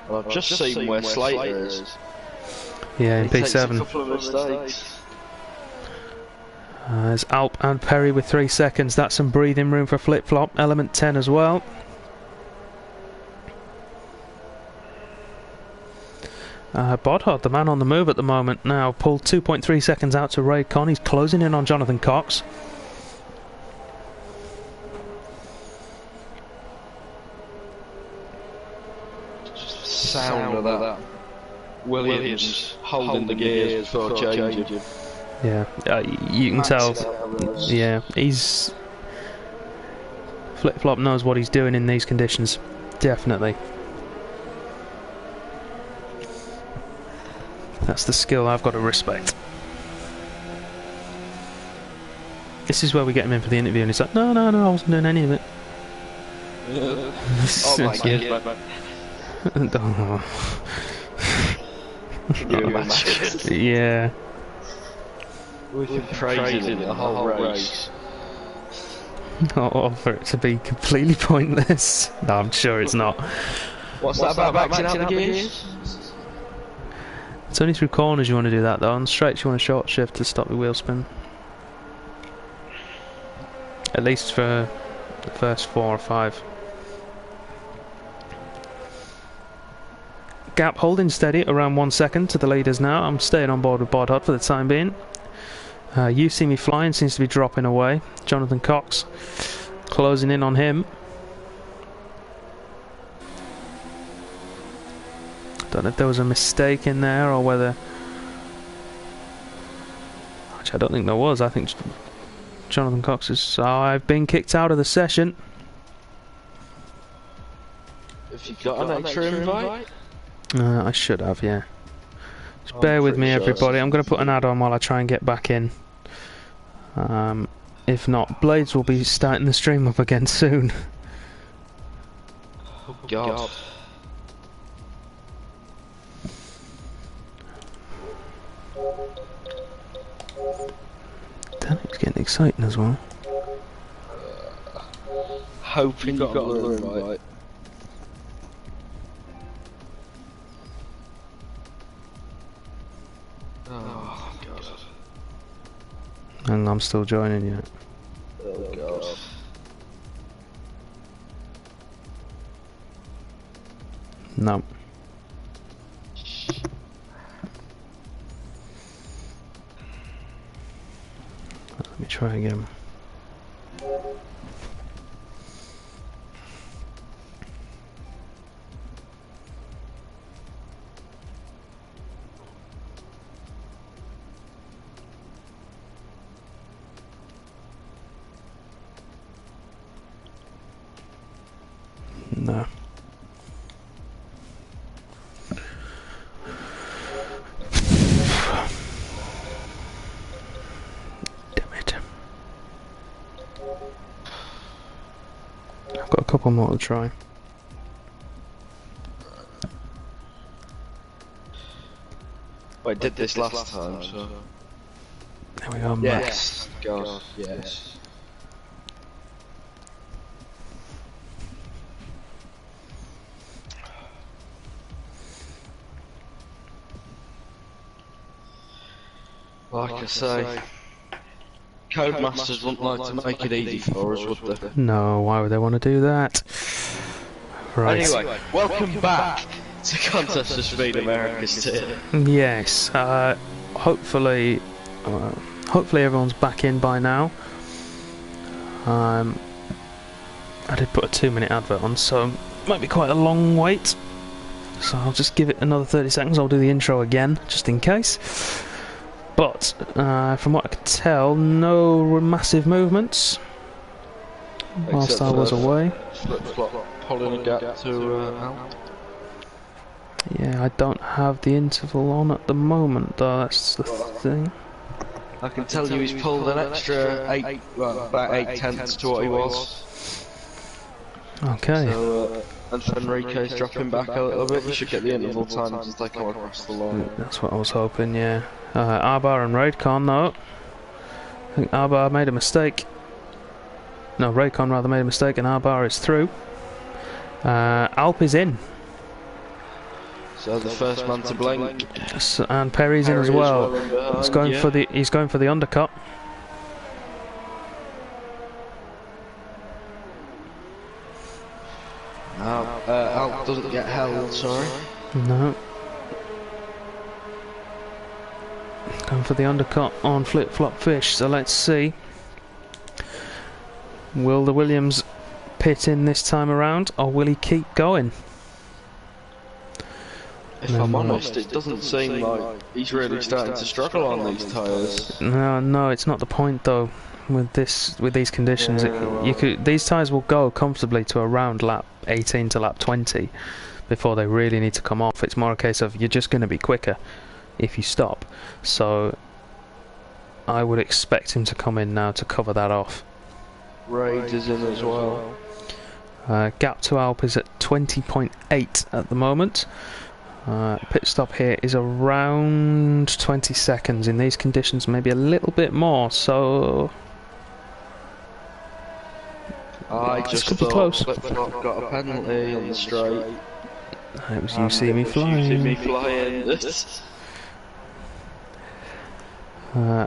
Well, I've just seen where Slater is. Yeah, in He takes a P7. couple of mistakes. There's Alp and Perry with 3 seconds. That's some breathing room for Flip-Flop. Element 10 as well. Bodhard, the man on the move at the moment now, pulled 2.3 seconds out to Raidcon. He's closing in on Jonathan Cox. Sound of that Williams holding the gears before changing. Yeah, you can tell. Yeah, he's... Flip-Flop knows what he's doing in these conditions. Definitely. That's the skill I've got to respect. This is where we get him in for the interview, and he's like, no, I wasn't doing any of it. Oh my god. Oh. Can you imagine? Yeah. We've been praising the whole race. Not for it to be completely pointless. No, I'm sure it's not. What's that about maxing out the gears? It's only through corners you want to do that though. On straights you want a short shift to stop the wheel spin. At least for the first 4 or 5. Gap holding steady around 1 second to the leaders now. I'm staying on board with Bod Hod for the time being. You See Me Flying seems to be dropping away. Jonathan Cox closing in on him. Don't know if there was a mistake in there or whether... Which I don't think there was. I think Jonathan Cox is... Oh, I've been kicked out of the session. Have you got an extra invite? I should have, yeah. Just bear with me, everybody. I'm going to put an ad on while I try and get back in. If not, Blades will be starting the stream up again soon. Oh God. Damn, it's getting exciting as well. Hoping you got an invite. Oh God. And I'm still joining you. Oh God. No. Let me try again. No. Damn it. I've got a couple more to try. I did this last time, so... There we are. Yes. God, yes. Like I say, Codemasters wouldn't like to make it easy for us, would they? No, why would they want to do that? Right. Anyway, welcome back to Contest of Speed America's tier. Yes. Hopefully everyone's back in by now. I did put a 2-minute advert on, so it might be quite a long wait. So I'll just give it another 30 seconds. I'll do the intro again, just in case. But from what I could tell, no massive movements whilst I was away. Flip-flop, pulling a gap to out. Yeah, I don't have the interval on at the moment, though. That's the thing. I can tell you he's pulled an extra about 8/10 to what he was. Okay. So, and Enrique's dropping back a little bit. You should get the interval times as they come across the line. That's what I was hoping, yeah. Arbar and Raidcon, though. I think Arbar made a mistake. No, Raidcon rather made a mistake, and Arbar is through. Alp is in. So the first man to blink. And Perry's in as well. He's going for the undercut. Alp doesn't get held, sorry. No. Going for the undercut on flip-flop fish, so let's see. Will the Williams pit in this time around, or will he keep going? If I'm honest, it doesn't seem like he's really starting to struggle on these tyres. No, it's not the point though. With these conditions, these tyres will go comfortably to around lap 18 to lap 20 before they really need to come off. It's more a case of you're just going to be quicker if you stop. So I would expect him to come in now to cover that off. Raid is in as well. Gap to Alp is at 20.8 at the moment. Pit stop here is around 20 seconds in these conditions, maybe a little bit more, so I this just could be close. Flip-flop got a penalty on the straight. It was You See Me Flying. You See Me Flying.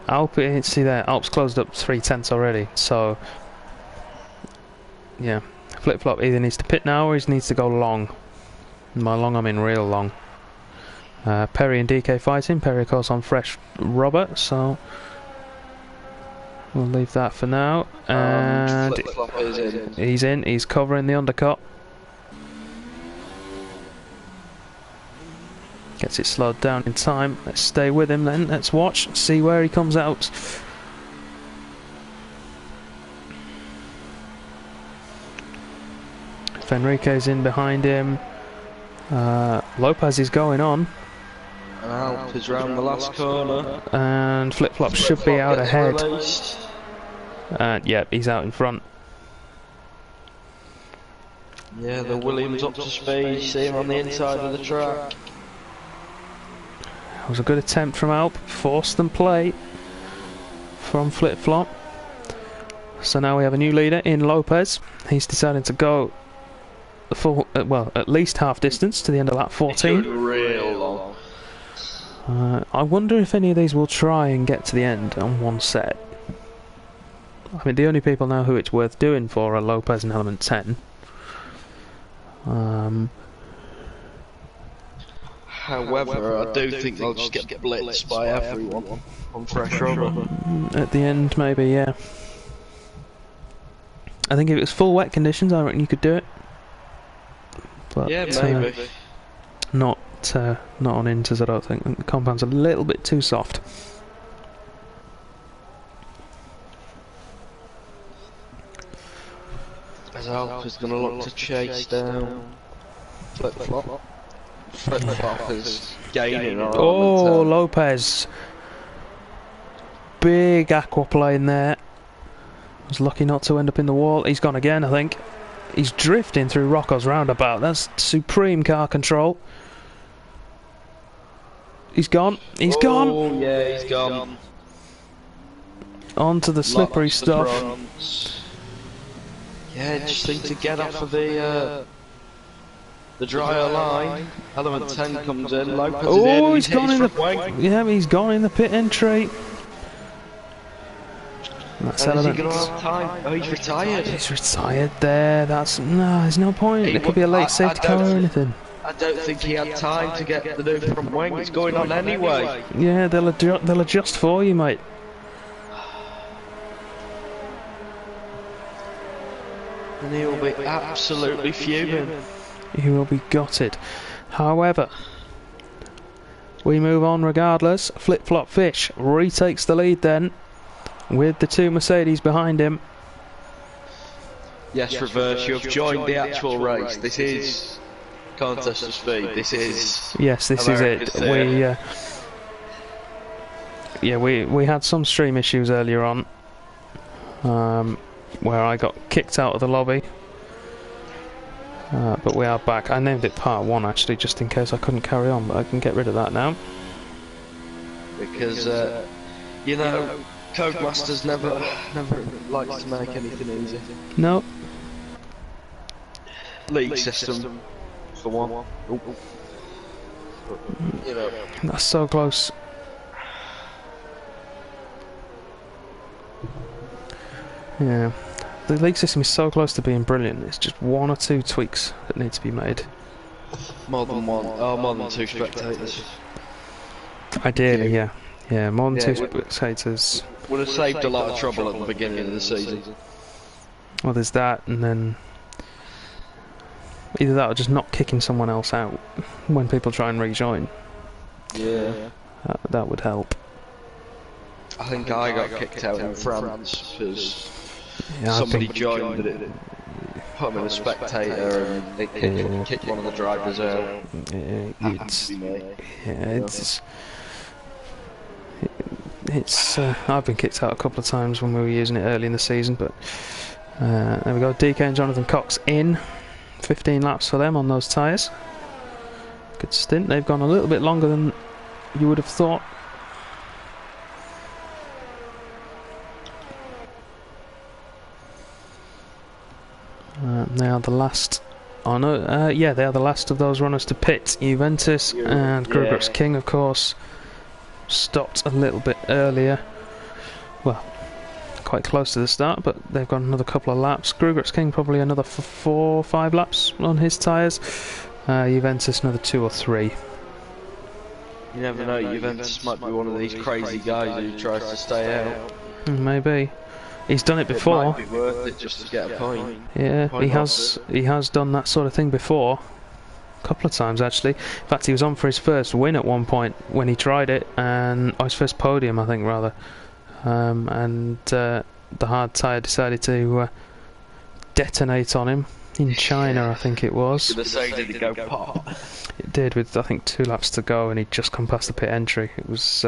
Alp, see there, Alp's closed up 3/10 already, so yeah, Flip-flop either needs to pit now or he needs to go long. By long I mean real long. Perry and DK fighting. Perry of course on fresh rubber, so we'll leave that for now. And is in. He's in, he's covering the undercut. Gets it slowed down in time. Let's stay with him then, let's watch, see where he comes out. Fenrique's in behind him. Lopez is going on. Alp is round the last corner. And Flip-flop should be out ahead. Yep, he's out in front. Yeah, the Williams up to speed. See him on the inside of the track. It was a good attempt from Alp. Forced them play from Flip-flop. So now we have a new leader in Lopez. He's decided to go the full, well, at least half distance to the end of lap 14. Real long. I wonder if any of these will try and get to the end on one set. I mean, the only people now who it's worth doing for are Lopez and Element 10. However, I do think they'll just get blitzed by everyone on fresh rubber. At the end, maybe, yeah. I think if it was full wet conditions, I reckon you could do it. But, yeah, maybe. Not on inters, I don't think. I think the compound's a little bit too soft. As Alp is going to look to chase down Flip-flop. Flip-flop is gaining on Oh, Lopez. Big aquaplane there. Was lucky not to end up in the wall. He's gone again, I think. He's drifting through Rocco's roundabout. That's supreme car control. He's gone. He's gone. Oh, yeah, he's gone. Onto the slippery stuff. Yeah, just need to get off of the drier line. Element 10 comes in. Lopez is in. Oh, he's gone in the. Yeah, he's gone in the pit entry. That's Element. Is he gonna have time? Oh, he's retired. He's retired there. That's no. There's no point. It could be a late safety car or anything. I don't think he had time to get the new front wing. It's going on anyway. Yeah, they'll adjust for you, mate. And he'll be absolutely fuming. He will be gutted. However, we move on regardless. Flip-flop Fish retakes the lead then, with the two Mercedes behind him. Yes, Reverse, you have joined the actual race. This is Contest of Speed. This is. Yes, this is it. We had some stream issues earlier on, where I got kicked out of the lobby. But we are back. I named it Part 1 actually, just in case I couldn't carry on, but I can get rid of that now. Because, you know, Codemasters never likes to make anything easy. No. League system, for one. You know. That's so close. Yeah. The league system is so close to being brilliant, it's just one or two tweaks that need to be made. More than one. Oh, more than two spectators. Ideally, yeah. Yeah, more than two spectators. Would have saved a lot of trouble at the beginning of the season. Well, there's that, and then either that or just not kicking someone else out when people try and rejoin. Yeah. That would help. I think I got kicked out in France because somebody joined but it put him in a spectator and it kicked one of the drivers out. It's I've been kicked out a couple of times when we were using it early in the season, but there we go. DK and Jonathan Cox in. 15 laps for them on those tyres. Good stint. They've gone a little bit longer than you would have thought. They are the last. Oh no, yeah, they are the last of those runners to pit. Juventus and Grugrups King, of course, stopped a little bit earlier. Well, quite close to the start, but they've got another couple of laps. Grugrups King probably another 4 or 5 laps on his tyres. Juventus another 2 or 3. You never know, Juventus might be one of these crazy guys who tries to stay out. Maybe. He's done it before. It might be worth it just to get a point. Yeah, he has done that sort of thing before. A couple of times actually. In fact, he was on for his first win at one point when he tried it, and his first podium, I think, rather. The hard tyre decided to detonate on him in China, I think it was. Did it go pop? It did, with I think 2 laps to go, and he'd just come past the pit entry. It was.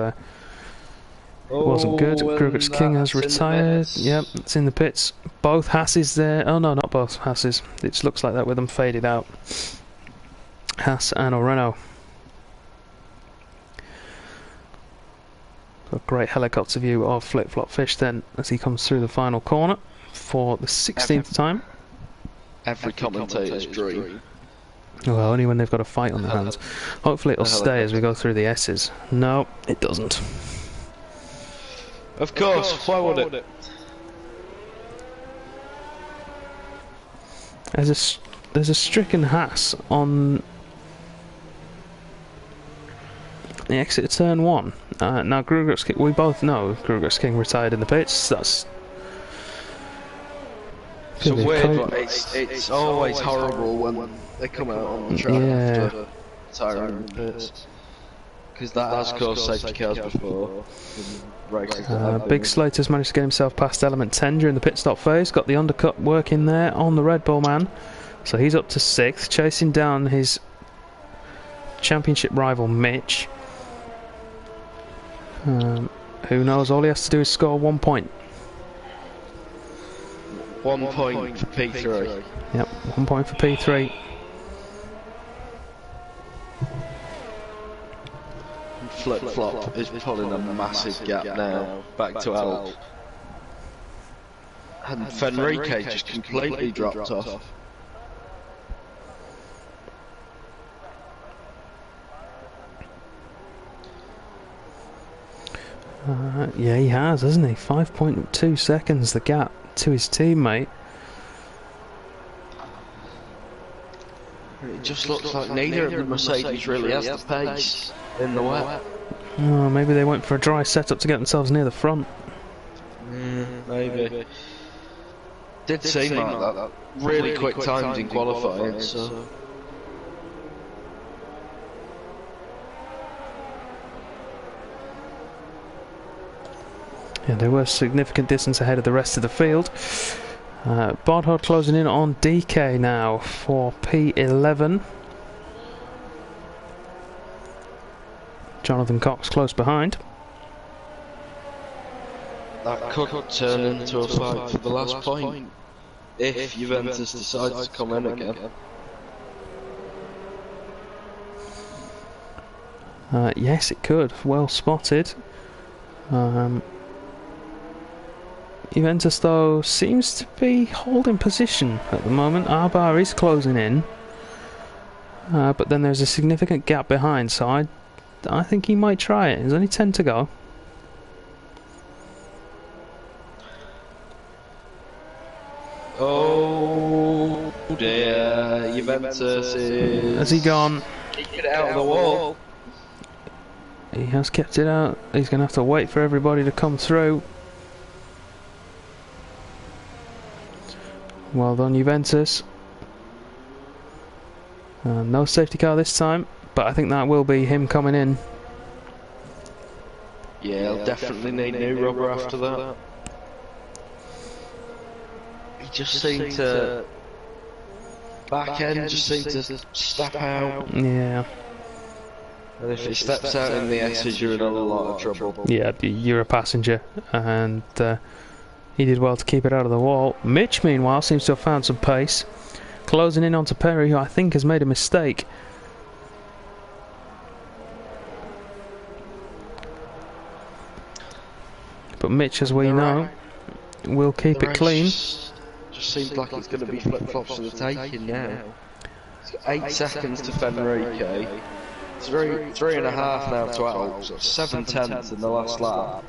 It wasn't good. Grugrups King has retired. Yep, it's in the pits. Both Hasses there. Oh no, not both Hasses. It looks like that with them faded out. Haas and Renault. A great helicopter view of Flip Flop Fish then as he comes through the final corner for the 16th time. Every commentator's dream. Well, only when they've got a fight on their hands. Hopefully it'll stay as we go through the S's. No, it doesn't. Of course, why would it? There's a stricken Haas on the exit of turn 1. Now Grugrups King, we both know Grugrups King retired in the pits. That's weird, but it's always horrible when they come out on the track after retiring in the pits. Because that has caused safety cars before. Big Slater's managed to get himself past Element 10 during the pit stop phase. Got the undercut working there on the Red Bull man. So he's up to 6th, chasing down his championship rival Mitch. Who knows, all he has to do is score 1 point. 1 point for P3. Yep, 1 point for P3. Flip Flop is pulling a massive gap now, back to Alp. And Fenrique just completely dropped off. Yeah, he has, hasn't he? 5.2 seconds the gap to his teammate. It just looks like neither of the Mercedes really has the pace in the wet. Oh, maybe they went for a dry setup to get themselves near the front. Maybe. Did seem like that. Really quick times in qualifying, so... Yeah, they were a significant distance ahead of the rest of the field. Bardhard closing in on DK now for P11. Jonathan Cox close behind. That could turn into a fight for the last point if Juventus decides to come in again. Yes, it could. Well spotted. Juventus, though, seems to be holding position at the moment. Arbar is closing in, but then there's a significant gap behind, so I think he might try it. There's only 10 to go. Oh dear, Juventus is... Has he gone? He get it out of the wall. He has kept it out. He's going to have to wait for everybody to come through. Well done, Juventus. No safety car this time, but I think that will be him coming in. Yeah, he'll definitely need new rubber after that. He just seemed to... Back end just seemed to step out. Yeah. And if it steps out in the S's, you're in a lot of trouble. Yeah, you're a passenger, and he did well to keep it out of the wall. Mitch, meanwhile, seems to have found some pace, closing in onto Perry, who I think has made a mistake. But Mitch, as we know, will keep it clean. Just seems like it's going to be flip-flops for the taking now. He's got 8 seconds to Fenrique. It's 3.5 now to Alps. 7/10 in the last lap.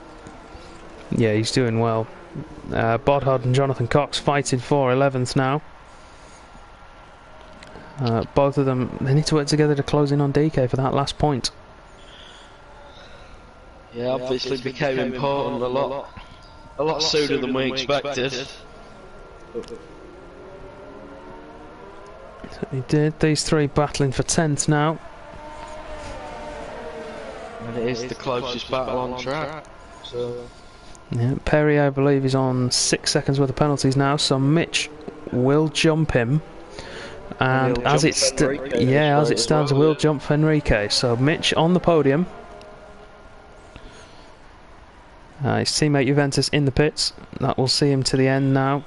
Yeah, he's doing well. Bodhard and Jonathan Cox fighting for 11th now. Both of them, they need to work together to close in on DK for that last point. Yeah, obviously became important a lot sooner than we expected. So he did. These three battling for 10th now. And it is the closest battle on track. So Yeah, Perry, I believe, is on 6 seconds worth of penalties now, so Mitch will jump him. And as it stands, will jump Fenrique. So Mitch on the podium. His teammate Juventus in the pits. That will see him to the end now.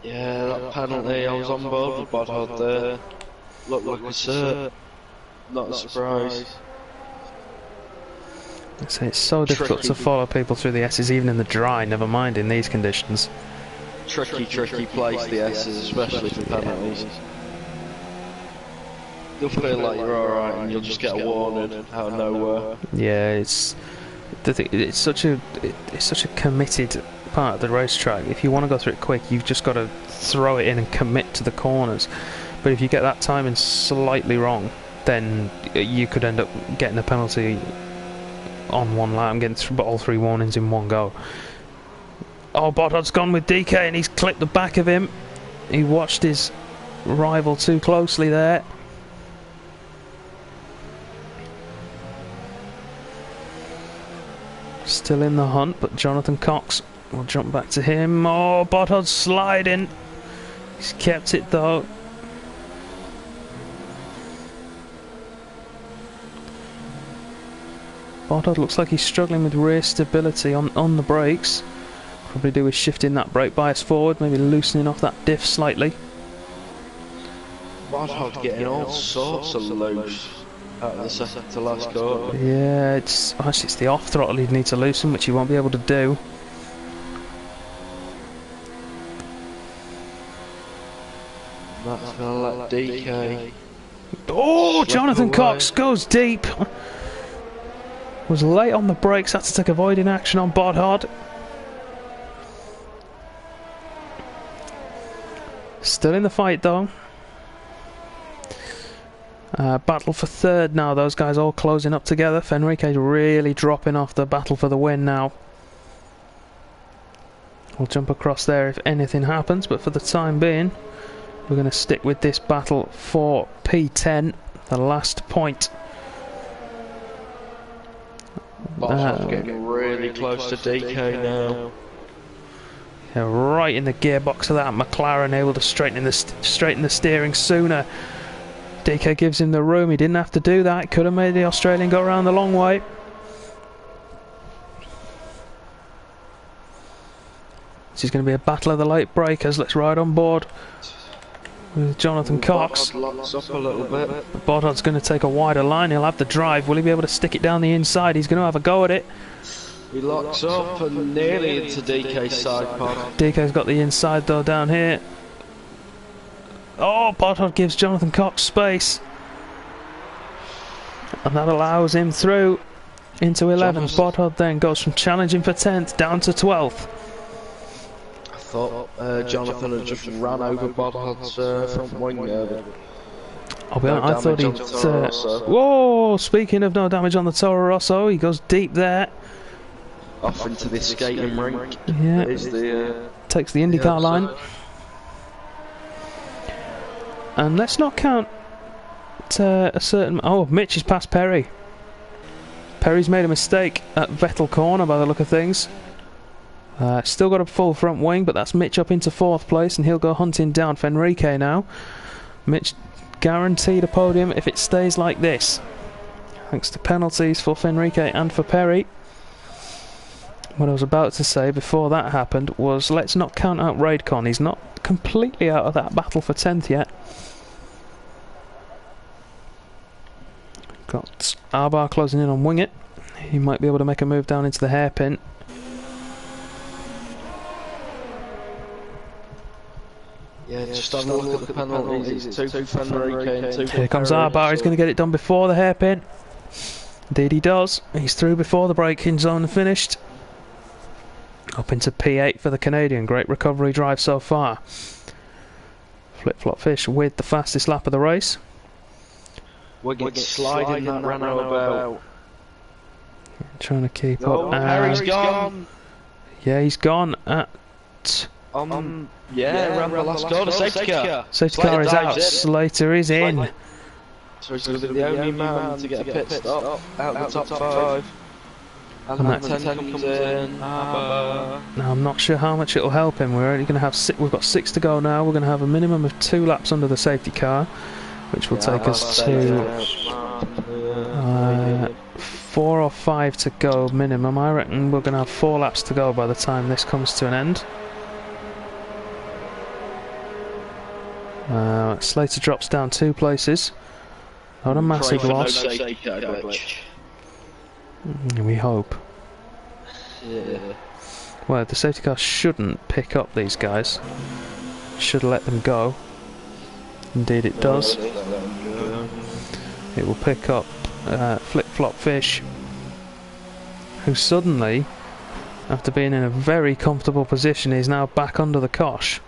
yeah, that penalty, I was on board with Bodhard there. Looked like a cert. Not a surprise. So it's so difficult to follow people through the S's, even in the dry, never mind in these conditions. Tricky place, the S's, especially for penalties. You'll feel like you're alright and you'll just get a warning out of nowhere. Yeah, it's such a committed part of the racetrack. If you want to go through it quick, you've just got to throw it in and commit to the corners. But if you get that timing slightly wrong, then you could end up getting a penalty on one lap. I'm getting all 3 warnings in one go. Oh, Bodhard's gone with DK and he's clipped the back of him. He watched his rival too closely there. Still in the hunt, but Jonathan Cox will jump back to him. Oh, Bodhard's sliding. He's kept it though. Bodhard looks like he's struggling with rear stability on the brakes. Probably do with shifting that brake bias forward, maybe loosening off that diff slightly. Bodhard getting all sorts of loose out of the second to last corner. Yeah, it's the off throttle he'd need to loosen, which he won't be able to do. That's gonna let DK. Oh, Jonathan Cox goes deep. Was late on the brakes, had to take avoiding action on Bodhard. Still in the fight though. Battle for third now, those guys all closing up together. Fenrique's really dropping off the battle for the win now. We'll jump across there if anything happens, but for the time being, we're going to stick with this battle for P10, the last point. Bodhard's getting really close to DK now. Yeah, right in the gearbox of that McLaren, able to straighten the steering sooner. DK gives him the room. He didn't have to do that. Could have made the Australian go around the long way. This is going to be a battle of the late breakers. Let's ride on board with Jonathan Cox. Locks up a little bit. Bodhard's going to take a wider line. He'll have the drive. Will he be able to stick it down the inside? He's going to have a go at it. He locks up and nearly into DK's side pod. DK's got the inside though down here. Oh, Bodhard gives Jonathan Cox space. And that allows him through into 11th. Bodhard then goes from challenging for 10th down to 12th. I thought Jonathan had just ran over Bodhard's front wing there. I'll be honest, I thought he'd... whoa, speaking of no damage on the Toro Rosso, he goes deep there. Off into the skating rink. Yeah, takes the IndyCar line. And let's not count a certain... Oh, Mitch is past Perry. Perry's made a mistake at Vettel corner by the look of things. Still got a full front wing, but that's Mitch up into 4th place, and he'll go hunting down Fenrique now. Mitch guaranteed a podium if it stays like this. thanks to penalties for Fenrique and for Perry. What I was about to say before that happened was, let's not count out Raidcon. He's not completely out of that battle for 10th yet. Got Arbar closing in on Wing It. He might be able to make a move down into the hairpin. Yeah, just have a look at the penalties. It's 2 for Fenrique and 2 for Here comes Perry, Arbar. He's going to get it done before the hairpin. Indeed he does. He's through before the braking zone finished. Up into P8 for the Canadian. Great recovery drive so far. Flip-flop fish with the fastest lap of the race. We're sliding that Renault about. Trying to keep up. Harry's gone. Yeah, he's gone at... yeah, around the last corner. Safety car. Safety car is out. Slater is in. So he's going to be the only man to get a pit stop out of the top 5. And that 10 comes in. Now I'm not sure how much it'll help him. We're only going to have we've got 6 to go now. We're going to have a minimum of 2 laps under the safety car, which will take us to 4 or 5 to go minimum. I reckon we're going to have 4 laps to go by the time this comes to an end. Slater drops down 2 places. Not a massive loss. We hope. Yeah. Well, the safety car shouldn't pick up these guys. Should let them go. Indeed it does. It will pick up Flip-Flop Fish, who suddenly, after being in a very comfortable position, is now back under the cosh.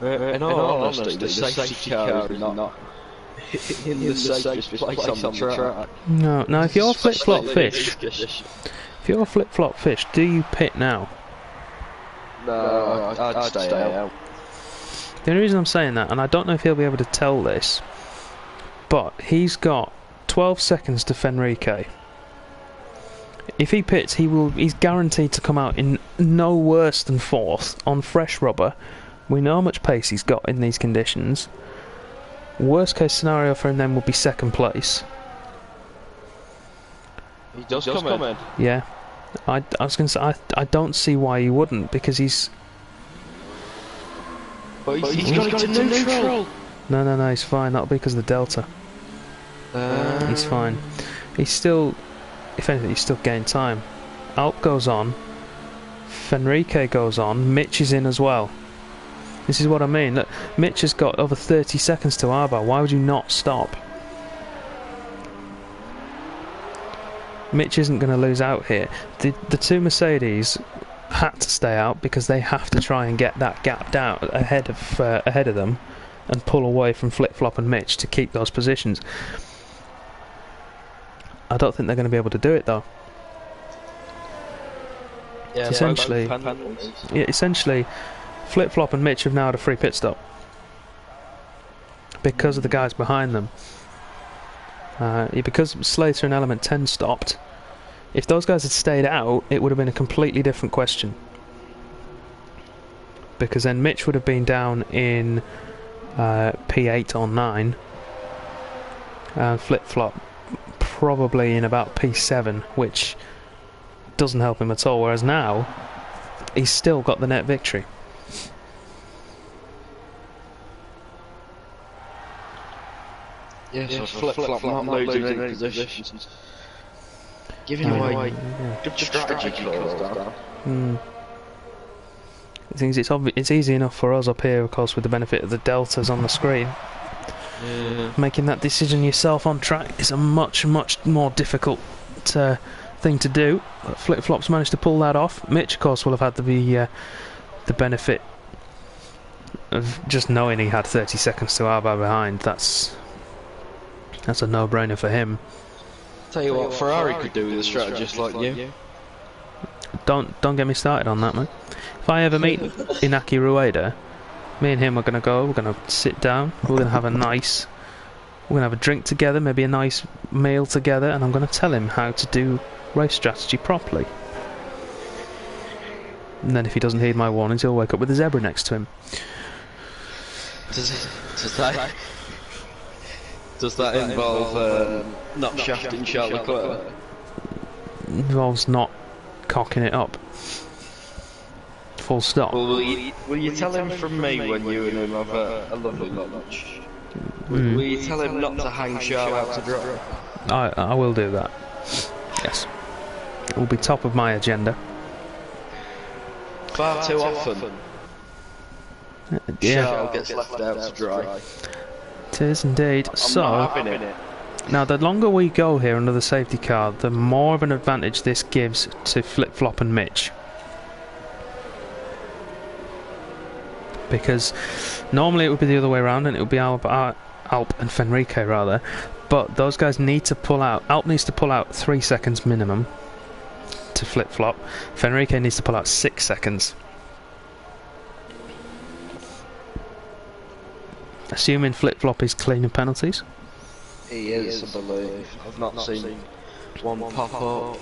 In all honesty, the safety car is not in the safest place on the track. No, now if you're Flip-Flop Fish, do you pit now? No, I'd stay out. The only reason I'm saying that, and I don't know if he'll be able to tell this, but he's got 12 seconds to Fenrique. If he pits, he's guaranteed to come out in no worse than 4th on fresh rubber. We know how much pace he's got in these conditions. Worst case scenario for him then would be 2nd place. He does come in. Yeah. I was going to say, I don't see why he wouldn't, because he's... But he's got into neutral. No, he's fine. That'll be because of the delta. He's fine. He's still... If anything, he's still gaining time. Alp goes on. Fenrique goes on. Mitch is in as well. This is what I mean. Look, Mitch has got over 30 seconds to Arbar. Why would you not stop? Mitch isn't going to lose out here. The 2 Mercedes had to stay out because they have to try and get that gap down ahead of them and pull away from Flip-Flop and Mitch to keep those positions. I don't think they're going to be able to do it though. Yeah, essentially, Flip-Flop and Mitch have now had a free pit stop because of the guys behind them. Because Slater and Element 10 stopped, if those guys had stayed out, it would have been a completely different question. Because then Mitch would have been down in P8 or 9, and Flip-Flop probably in about P7, which doesn't help him at all, whereas now he's still got the net victory. Yeah, so Flip-Flop not losing any positions. Giving away good strategy calls down. It's easy enough for us up here, of course, with the benefit of the deltas on the screen. Yeah. Making that decision yourself on track is a much more difficult thing to do. But Flip-Flop's managed to pull that off. Mitch, of course, will have had the benefit of just knowing he had 30 seconds to Arbar behind. That's a no-brainer for him. Tell you what, Ferrari could do with a strategist like you. Don't get me started on that, man. If I ever meet Inaki Rueda, me and him are going to sit down, we're going to have a drink together, maybe a nice meal together, and I'm going to tell him how to do race strategy properly. And then if he doesn't heed my warnings, he'll wake up with a zebra next to him. Does that does that involve not shafting Charles Leclerc? Involves not cocking it up. Full stop. Well, will you tell him from me when you and him have a lovely lunch? Will you tell him not to hang Charles out to dry? I will do that. Yes. It will be top of my agenda. Far too often, Yeah. Charles gets left out to dry. It is indeed. Not having it. Now the longer we go here under the safety car, the more of an advantage this gives to Flip-Flop and Mitch. Because normally it would be the other way around and it would be Alp and Fenrique rather, but those guys need to pull out. Alp needs to pull out 3 seconds minimum to Flip-Flop. Fenrique needs to pull out 6 seconds. Assuming Flip-Flop is clean of penalties. He is, I believe. I've not seen one pop up.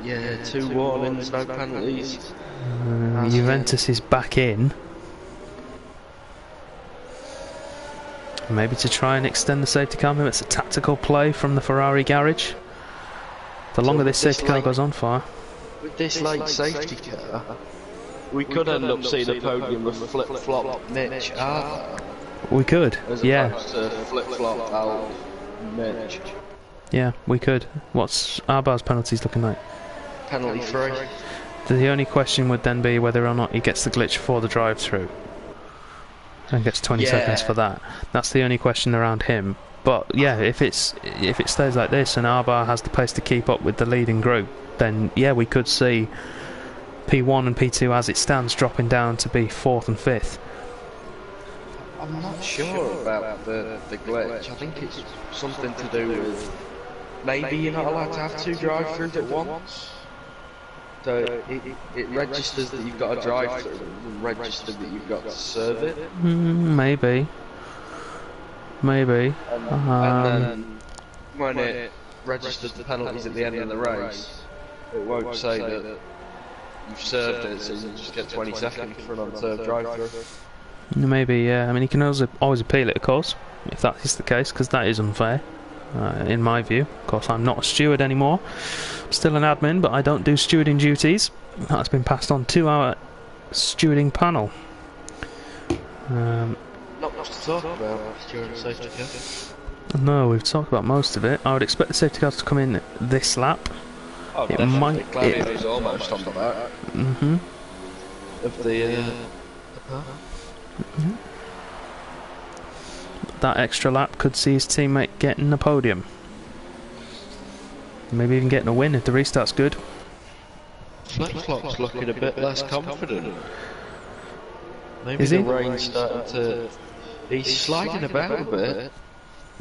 Yeah, 2 warnings, no penalties. Juventus is back in. Maybe to try and extend the safety car. Maybe it's a tactical play from the Ferrari garage. The longer this safety car goes on for. With this late safety car, we could end up seeing a podium with Flip-Flop, Mitch, Arthur. We could, As yeah. opposed to Flip-Flop, Al, Mitch. Yeah, we could. What's Arbar's penalties looking like? Penalty free. The only question would then be whether or not he gets the glitch for the drive-through. And gets 20 seconds for that. That's the only question around him. But yeah, if it stays like this and Arbar has the pace to keep up with the leading group, then yeah, we could see P1 and P2 as it stands dropping down to be 4th and 5th. I'm not sure about the glitch. I think it's something to do with maybe you're not allowed to have 2 drive-throughs at once. So it registers that you've got a drive-through and registers that you've got to serve it. Maybe. And then when it registers the penalties at the end of the race, it won't say that you've served it, so you just get 20 seconds for an unserved drive-through. Maybe, yeah. I mean, you can always appeal it, of course, if that is the case, because that is unfair, in my view. Of course, I'm not a steward anymore. I'm still an admin, but I don't do stewarding duties. That's been passed on to our stewarding panel. Not much to talk about during the safety car. No, we've talked about most of it. I would expect the safety cars to come in this lap. Oh, it definitely. might. Claudio's almost on the back. Of the car. That extra lap could see his teammate getting a podium. Maybe even getting a win if the restart's good. Flip-Flop's looking a bit less confident. Maybe Is the he? rain's starting to... He's sliding about a bit.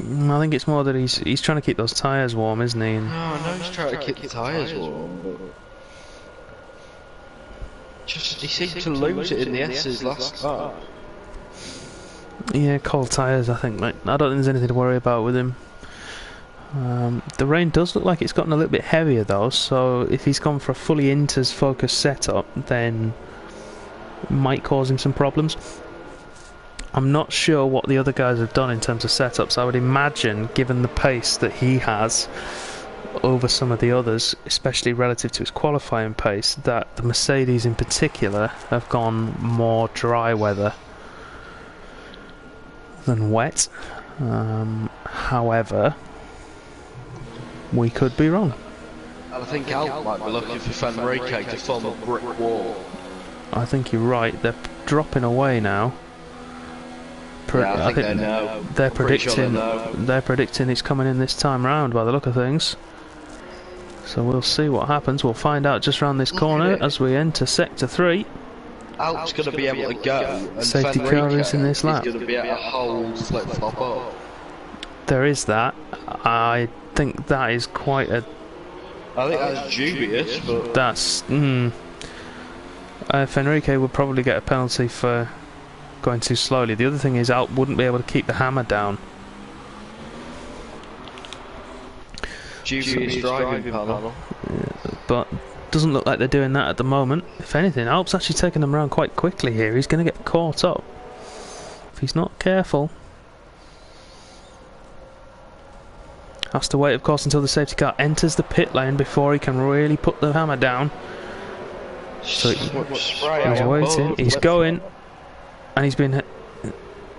I think it's more that he's trying to keep those tyres warm, isn't he? No, I know he's trying to keep the tyres warm, but... Just, he seemed to lose it in the S's last lap. Yeah, cold tyres, I think. Like, I don't think there's anything to worry about with him. The rain does look like it's gotten a little bit heavier though, so if he's gone for a fully Inters focused setup, then it might cause him some problems. I'm not sure what the other guys have done in terms of setups. I would imagine, given the pace that he has over some of the others, especially relative to his qualifying pace, that the Mercedes in particular have gone more dry weather than wet. However, we could be wrong. And I think Alp might be looking for Fenrique to form a brick wall. I think you're right. They're dropping away now. Yeah, I think they know. They're Pretty sure predicting. they know. They're predicting it's coming in this time round by the look of things. So we'll see what happens. We'll find out just round this corner as we enter sector 3. Alp's going to be able to go, and Safety car is in this lap. He's going to be able to hold Flip-Flop up. There is that. I think that is quite a. I think that's dubious, but That's. Fenrique would probably get a penalty for going too slowly. The other thing is, Alp wouldn't be able to keep the hammer down. dubious driving panel. But doesn't look like they're doing that at the moment. If anything, Alp's actually taking them around quite quickly here. He's going to get caught up. If he's not careful. Has to wait, of course, until the safety car enters the pit lane before he can really put the hammer down. So he's waiting, he's going, and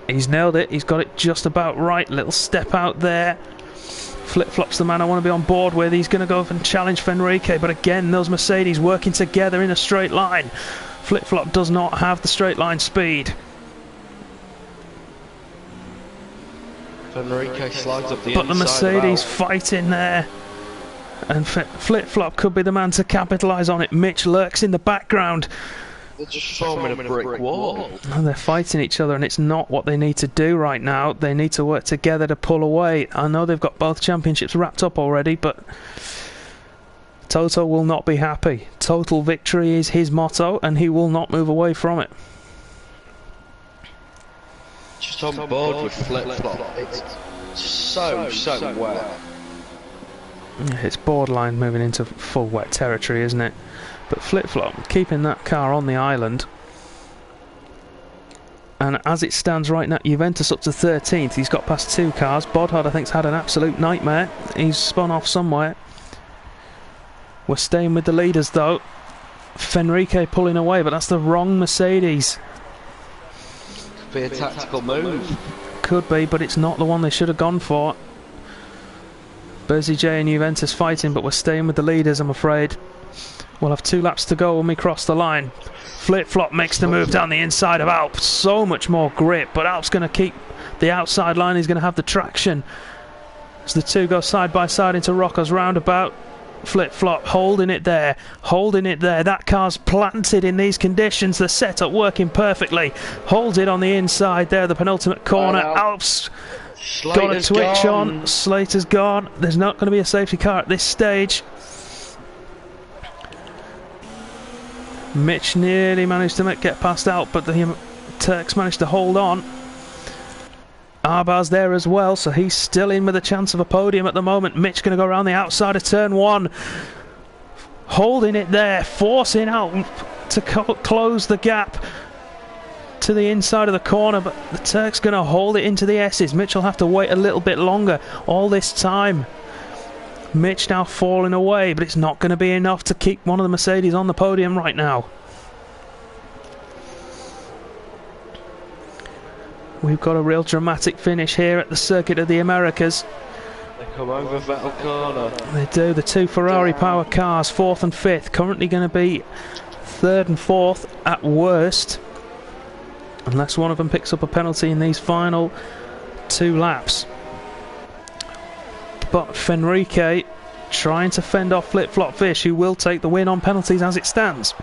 he's nailed it, he's got it just about right. Little step out there. Flip-Flop's the man I want to be on board with. He's going to go and challenge Fenrique, but again, those Mercedes working together in a straight line. Flip-Flop does not have the straight line speed. Fenrique slides up the but the Mercedes fighting there, and Flip-Flop could be the man to capitalise on it. Mitch lurks in the background. They're just forming a brick wall. And they're fighting each other, and it's not what they need to do right now. They need to work together to pull away. I know they've got both championships wrapped up already, but Toto will not be happy. Total victory is his motto, and he will not move away from it. Just on board with Flip-Flop. It's so wet. It's borderline moving into full wet territory, isn't it? But Flip-Flop keeping that car on the island. And as it stands right now, Juventus up to 13th. He's got past 2 cars. Bodhard, I think, has had an absolute nightmare. He's spun off somewhere. We're staying with the leaders, though. Fenrique pulling away, but that's the wrong Mercedes. Could be a tactical move. Could be, but it's not the one they should have gone for. Bersy J and Juventus fighting, but we're staying with the leaders, I'm afraid. We'll have 2 laps to go when we cross the line. Flip-Flop makes the move down the inside of Alp. So much more grip, but Alp's going to keep the outside line. He's going to have the traction. As the 2 go side by side into Rocco's roundabout. Flip-Flop holding it there, holding it there. That car's planted in these conditions. The setup working perfectly. Holds it on the inside there, the penultimate corner. Alp's got a twitch on. Slater's gone. There's not going to be a safety car at this stage. Mitch nearly managed to get past Alp, but the Turks managed to hold on. Arbar's there as well, so he's still in with a chance of a podium at the moment. Mitch going to go around the outside of turn 1. Holding it there, forcing Alp to close the gap to the inside of the corner, but the Turk's going to hold it into the S's. Mitch will have to wait a little bit longer all this time. Mitch now falling away, but it's not going to be enough to keep one of the Mercedes on the podium right now. We've got a real dramatic finish here at the Circuit of the Americas. They come over Vettel corner. They do. The 2 Ferrari power cars, 4th and 5th, currently going to be 3rd and 4th at worst, unless one of them picks up a penalty in these final 2 laps. But Fenrique trying to fend off Flip-Flop Fish, who will take the win on penalties as it stands.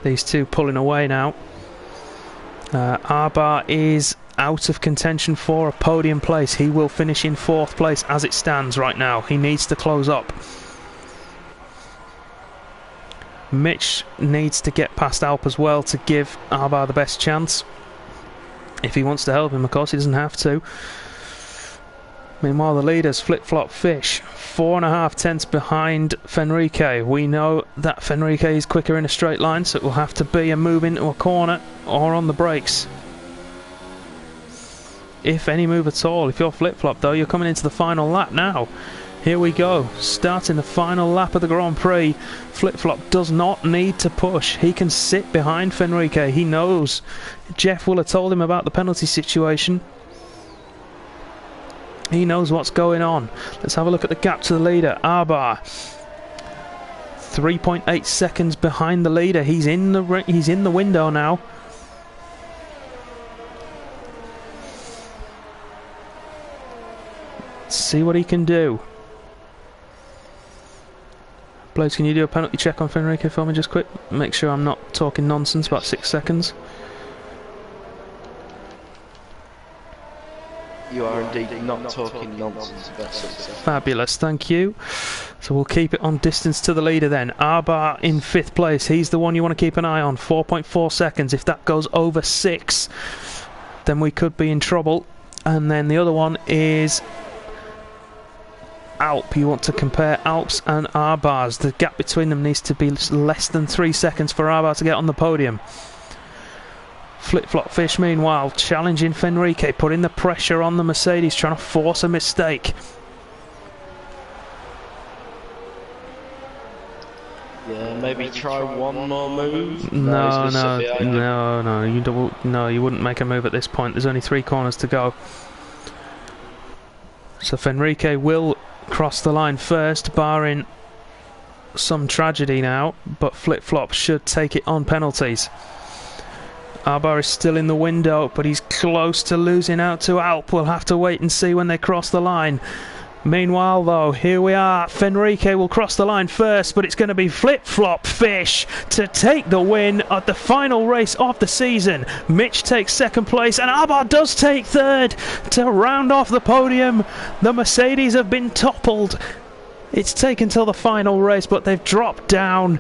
These 2 pulling away now. Arbar is out of contention for a podium place. He will finish in 4th place as it stands right now. He needs to close up. Mitch needs to get past Alp as well to give Arbar the best chance. If he wants to help him, of course, he doesn't have to. Meanwhile, the leaders, Flip-Flop Fish, 4.5 tenths behind Fenrique. We know that Fenrique is quicker in a straight line, so it will have to be a move into a corner or on the brakes. If any move at all. If you're Flip-Flop, though, you're coming into the final lap now. Here we go, starting the final lap of the Grand Prix. Flip-Flop does not need to push. He can sit behind Fenrique. He knows. Jeff will have told him about the penalty situation. He knows what's going on. Let's have a look at the gap to the leader, Arbar. 3.8 seconds behind the leader. He's in the window now. Let's see what he can do. Blades, can you do a penalty check on Fenrique for me just quick? Make sure I'm not talking nonsense, about 6 seconds. You are indeed not talking nonsense about 6 seconds. Fabulous, thank you. So we'll keep it on distance to the leader then. Arbar in 5th place. He's the one you want to keep an eye on. 4.4 seconds. If that goes over 6, then we could be in trouble. And then the other one is Alp. You want to compare Alps and Arbars. The gap between them needs to be less than 3 seconds for Arbar to get on the podium. Flip-flop fish, meanwhile, challenging Fenrique, putting the pressure on the Mercedes, trying to force a mistake. Yeah, maybe try one more move. No, you wouldn't make a move at this point. There's only 3 corners to go. So Fenrique will cross the line first, barring some tragedy now, but Flip-flop should take it on penalties. Arbar is still in the window, but he's close to losing out to Alp. We'll have to wait and see when they cross the line. Meanwhile, though, here we are. Fenrique will cross the line first, but it's going to be Flip-flop Fish to take the win at the final race of the season. Mitch takes second place, and Arbar does take third to round off the podium. The Mercedes have been toppled. It's taken till the final race, but they've dropped down.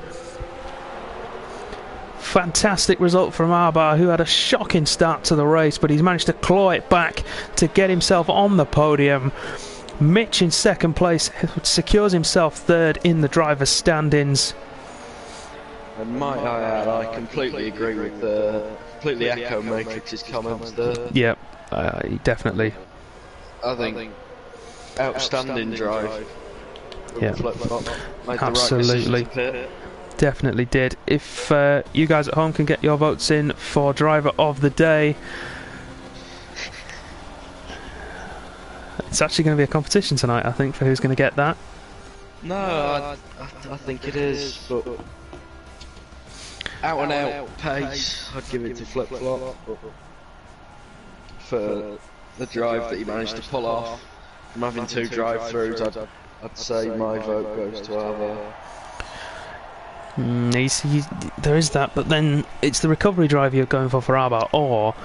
Fantastic result from Arbar, who had a shocking start to the race, but he's managed to claw it back to get himself on the podium. Mitch in second place secures himself third in the driver's standings. And might I add, I completely agree with completely echo Matrix's comments there. Yep, definitely. I think outstanding drive. Yeah, absolutely. Definitely did. If you guys at home can get your votes in for driver of the day, it's actually going to be a competition tonight, I think, for who's going to get that. No, I think it is, but out and out pace, I'd give it to Flip-flop. For the drive that he managed to pull off from having 2 drive-throughs, I'd say my vote goes to Arbar. There is that, but then it's the recovery drive you're going for Arbar, or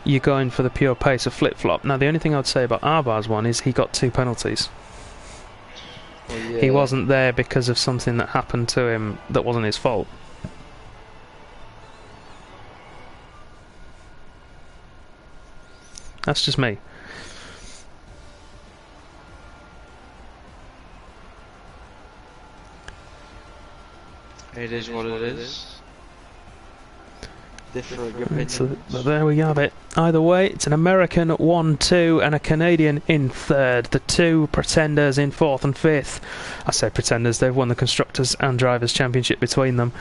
you're going for the pure pace of Flip-flop. Now, the only thing I'd say about Arbar's one is he got 2 penalties. Well, yeah. He wasn't there because of something that happened to him that wasn't his fault. That's just me. It is what it is. Different opinions. But there we have it. Either way, it's an American 1-2 and a Canadian in third. The 2 pretenders in 4th and 5th. I say pretenders, they've won the Constructors and Drivers' Championship between them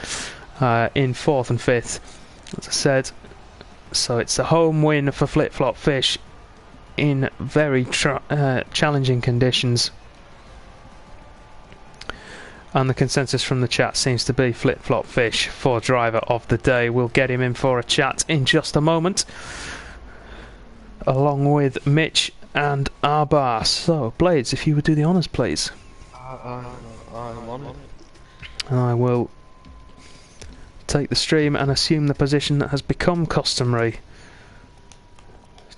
in 4th and 5th, as I said. So it's a home win for Flip-flop Fish in very challenging conditions. And the consensus from the chat seems to be Flip-flop Fish for driver of the day. We'll get him in for a chat in just a moment, along with Mitch and Arbar. So, Blades, if you would do the honours, please. I'm on it. And I will take the stream and assume the position that has become customary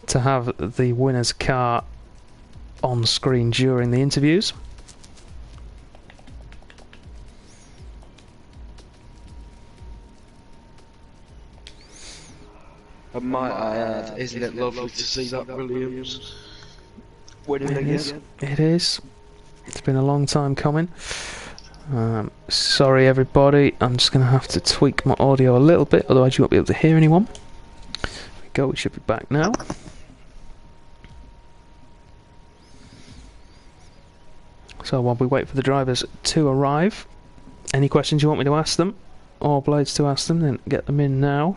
to have the winner's car on screen during the interviews. And might I add, isn't it lovely to see that Williams winning again? It is. It's been a long time coming. Sorry everybody, I'm just going to have to tweak my audio a little bit, otherwise you won't be able to hear anyone. There we go, we should be back now. So while we wait for the drivers to arrive, any questions you want me to ask them, or Blades to ask them, then get them in now.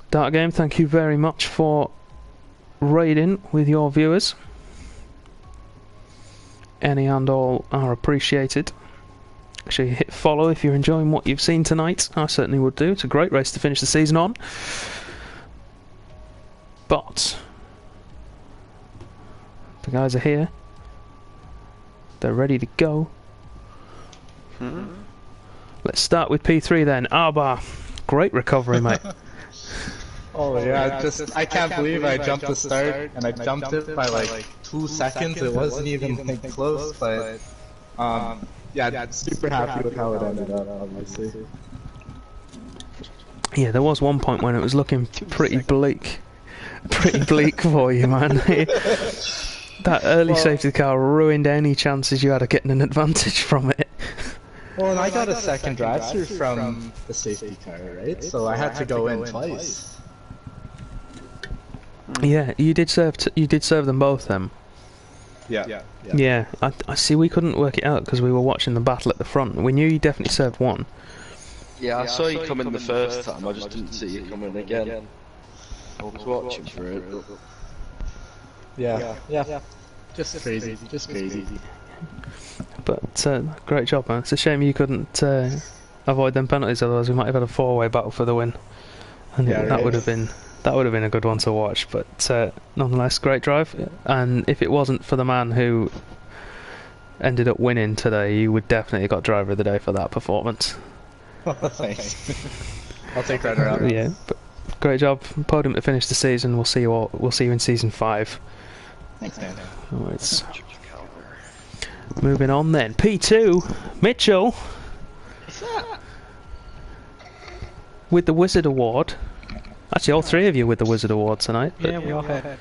Dark Game, thank you very much for raiding with your viewers. Any and all are appreciated. Make sure you hit follow if you're enjoying what you've seen tonight. I certainly would do. It's a great race to finish the season on. But the guys are here. They're ready to go. Let's start with P3 then. Arbar, great recovery, mate. Oh yeah, I can't believe I jumped the start, and I jumped it by like 2 seconds. It wasn't even like close, but yeah, super happy with how it ended up, obviously. Yeah, there was one point when it was looking pretty bleak for you, man. That early safety car ruined any chances you had of getting an advantage from it. Well, and I got a second drive-through from the safety car, right? So I had to go in twice. Yeah, you did serve. You did serve them both, then. Yeah. Yeah, I see. We couldn't work it out because we were watching the battle at the front. We knew you definitely served one. Yeah, I saw you come in the first time. I just didn't see you come in again. I was watching for it. But... Yeah. Just crazy. But great job, man. It's a shame you couldn't avoid them penalties. Otherwise, we might have had a four-way battle for the win, and that would have been a good one to watch. But nonetheless, great drive. And if it wasn't for the man who ended up winning today, you would definitely got driver of the day for that performance. Thanks. I'll take that around. Yeah, but great job. Podium to finish the season. We'll see you in season 5. Thanks, man. Right. Moving on then. P2, Mitchell. With the Wizard Award. Actually, all 3 of you with the Wizard Award tonight. Yeah, we all had.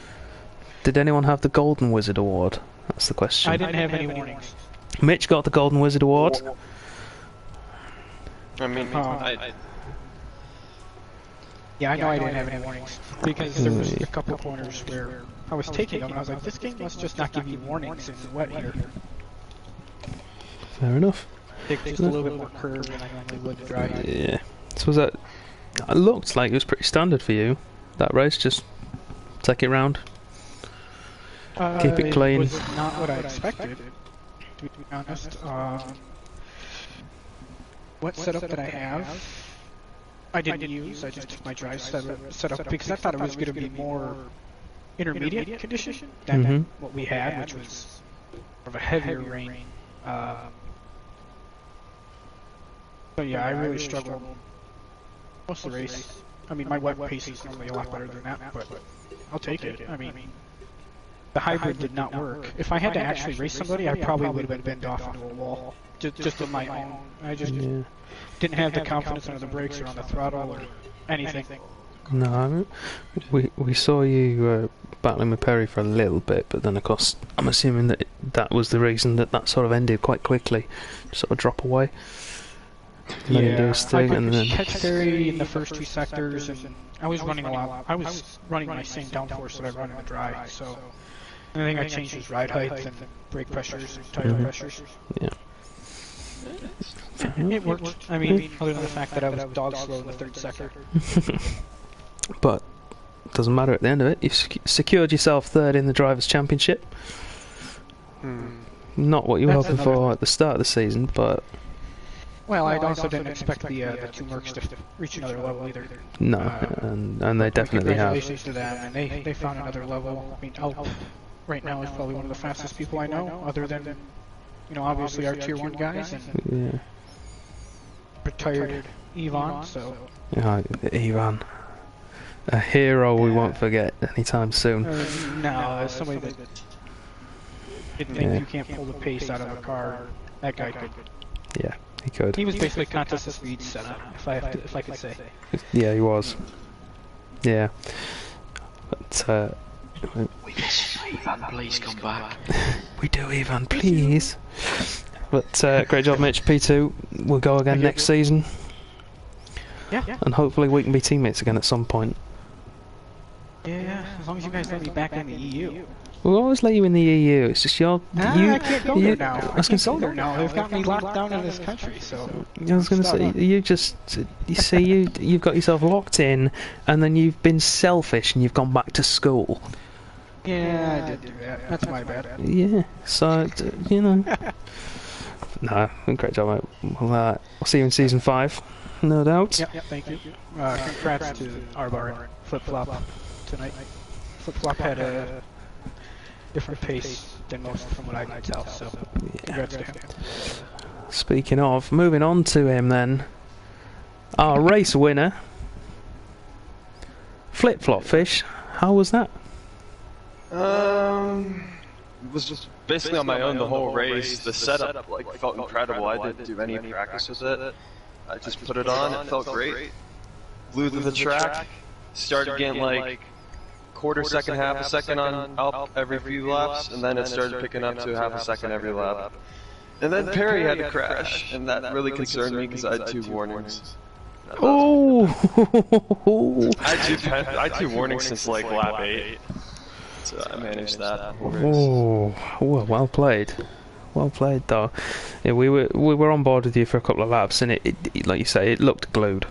Did anyone have the Golden Wizard Award? That's the question. I didn't have any warnings. Mitch got the Golden Wizard Award. I mean, yeah, I know I didn't have any warnings because there was a couple of corners where I was taking them and I was like, this game must just not give you warnings in the wet here. Fair enough. Take just a little bit more curve than I normally would to dry. Yeah. So was that? It looked like it was pretty standard for you. That race, just take it round, keep it clean. It was not what I expected, to be honest. What setup that I have, I didn't use. I just took my drive setup because I thought it was going to be more intermediate condition than what we had, which was of a heavier rain. So yeah, I really struggled most of the race. I mean, my wet pace is normally a lot better than that, but I'll take it. I mean, the hybrid did not work. If I had to actually race somebody, I probably would have been bent off into a wall. Just on my own. I just didn't have the confidence under the brakes or on the throttle or anything. No, I mean, we saw you battling with Perry for a little bit, but then of course I'm assuming that that was the reason that sort of ended quite quickly, sort of drop away. Yeah, I could catch Perry in the first 2 sectors, and I was running a lot. I was running my same downforce that I run in the dry, so the thing I changed was ride height and brake pressures and tire pressures. Yeah. It worked. I mean, other than the fact that I was dog slow in the 3rd sector. But it doesn't matter at the end of it. You secured yourself 3rd in the Drivers' Championship. Not what you were hoping for at the start of the season, but... Well, I also didn't expect the 2 Mercs to reach another level either. No, and they definitely have. Congratulations to them, and they found another level. I mean, Alp right now is probably one of the fastest people I know, other than, you know, obviously our Tier 1 guys, and retired Ivan, so... Yeah, Ivan. A hero we won't forget anytime soon. No, somebody that didn't think you can't pull the pace out of a car. That guy could. Yeah, he could. He was basically contest of speed setup, if I could say. Yeah, he was. Yeah. But, we miss you, Ivan, please come back. We do, Ivan, please. But, great job, Mitch. P2, we'll go again next season. Yeah. And hopefully we can be teammates again at some point. Yeah, as long as you guys let me back in the EU. We'll always let you in the EU. It's just I can't go there now. I can't go there now. They've got me locked down in this country, so... I was going to say, you've got yourself locked in, and then you've been selfish and you've gone back to school. Yeah, I did do that. That's my bad. Yeah, so, you know... No, great job, mate. We'll see you in Season 5, no doubt. Yep, thank you. Congrats to Arbar and Flip Flop tonight. Flip Flop had a different pace than most from what I can tell, so congrats to him. Speaking of, moving on to him then, our race winner, Flip Flop Fish. How was that? It was just basically on my own the whole race. The setup felt incredible. I didn't do any practice with it. I just put it on. It felt great. Flew through the track. Started getting quarter second, half a second on up every few laps, and then it started picking up to half a second every lap. And then Perry had to crash, and that really concerned me because I had 2 warnings. Oh! I had 2 warnings since like lap 8, so I managed that. Oh, well played. Well played, though. Yeah, we were on board with you for a couple of laps, and it like you say, it looked glued.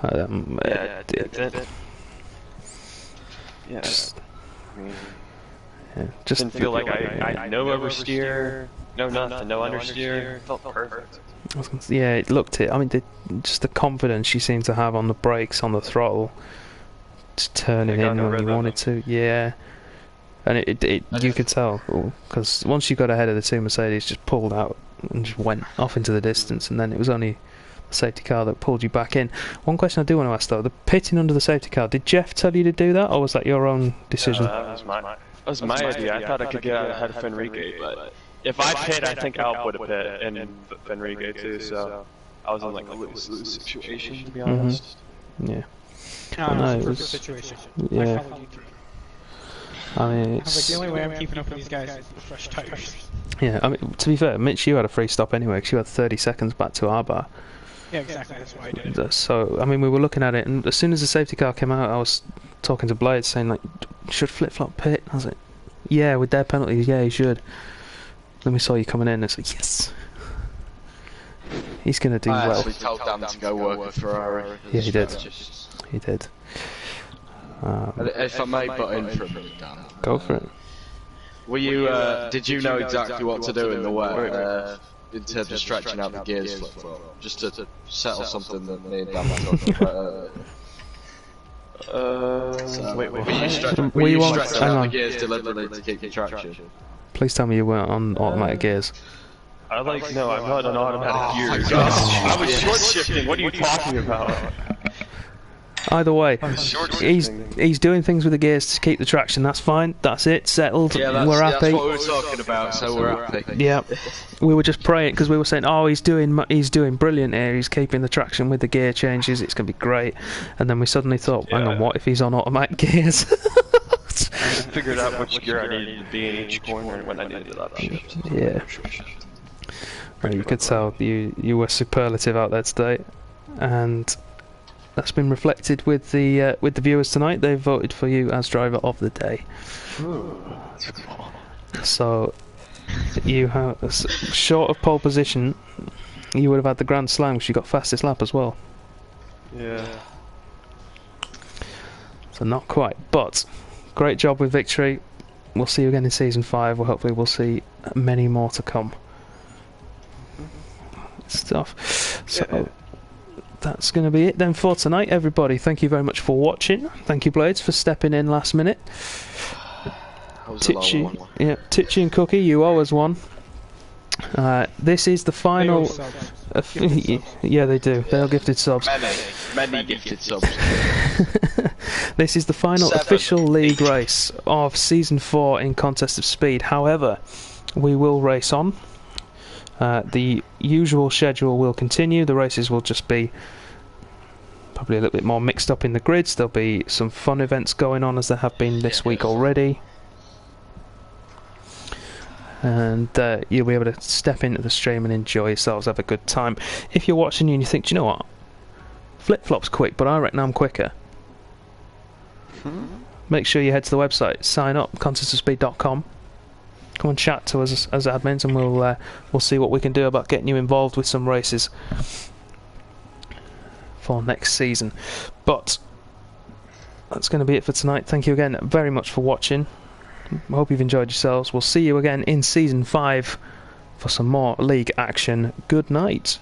Yeah, it did. Yeah. Just didn't feel like I no oversteer, no nothing, no understeer. Felt perfect. Yeah, it looked it. I mean, just the confidence she seemed to have on the brakes, on the throttle, just turning in when you wanted to. Yeah, and you could tell because once you got ahead of the 2 Mercedes, just pulled out and just went off into the distance, and then it was only the safety car that pulled you back in. One question I do want to ask though: the pitting under the safety car. Did Jeff tell you to do that, or was that your own decision? That was my idea. I thought I could get out ahead of Fenrique, but if I pit, I think Alp would have pit, and Fenrique too. So I was in like a lose-lose situation, to be honest. Yeah. No, it was a situation. Yeah. I mean, I was like, the only way I'm keeping up with these guys is with fresh tires. Yeah, I mean, to be fair, Mitch, you had a free stop anyway, because you had 30 seconds back to our bar. Yeah, exactly, that's why I did it. So, I mean, we were looking at it, and as soon as the safety car came out, I was talking to Blade, saying, like, should flip-flop pit? I was like, yeah, with their penalties, yeah, he should. Then we saw you coming in, and it's like, yes! He's going to do well. I actually told Dan to go work with Ferrari. Yeah, he did. He did. If I may butt in for a minute, Dan. Go for it. Were you, did you know exactly what to do in the wet, in terms of stretching out the gears flip-flop? Just to settle something that me and Dan were talking about were you stretching out the gears deliberately to keep your traction? Please tell me you weren't on automatic gears. No, I'm not on automatic gears. I was short shifting, what are you talking about? Either way, he's doing things with the gears to keep the traction. That's fine. That's it. Settled. Yeah, we're happy. That's what we were talking about. So we're happy. Yeah, we were just praying because we were saying, "Oh, he's doing brilliant here. He's keeping the traction with the gear changes. It's going to be great." And then we suddenly thought, "Hang on, what if he's on automatic gears?" I figured out which gear I needed to be in each corner when I needed that shift. Yeah. Well, you could tell you were superlative out there today, and that's been reflected with the viewers tonight. They voted for you as driver of the day. Ooh, that's cool. So you have short of pole position. You would have had the Grand Slam because you got fastest lap as well. Yeah. So not quite, but great job with victory. We'll see you again in season 5. Well, hopefully we'll see many more to come. Stuff. So. That's going to be it then for tonight, everybody. Thank you very much for watching. Thank you, Blades, for stepping in last minute. Titchy and Cookie, you owe us one. This is the final. Yeah, they do. They are gifted subs. Many gifted subs. This is the final official league race of season 4 in Contest of Speed. However, we will race on. The usual schedule will continue. The races will just be probably a little bit more mixed up in the grids. There'll be some fun events going on as there have been this week already. And you'll be able to step into the stream and enjoy yourselves, have a good time. If you're watching and you think, do you know what? Flip-flop's quick, but I reckon I'm quicker. Make sure you head to the website, sign up, contestofspeed.com. Come and chat to us as admins, and we'll see what we can do about getting you involved with some races for next season. But that's going to be it for tonight. Thank you again very much for watching. I hope you've enjoyed yourselves. We'll see you again in season 5 for some more league action. Good night.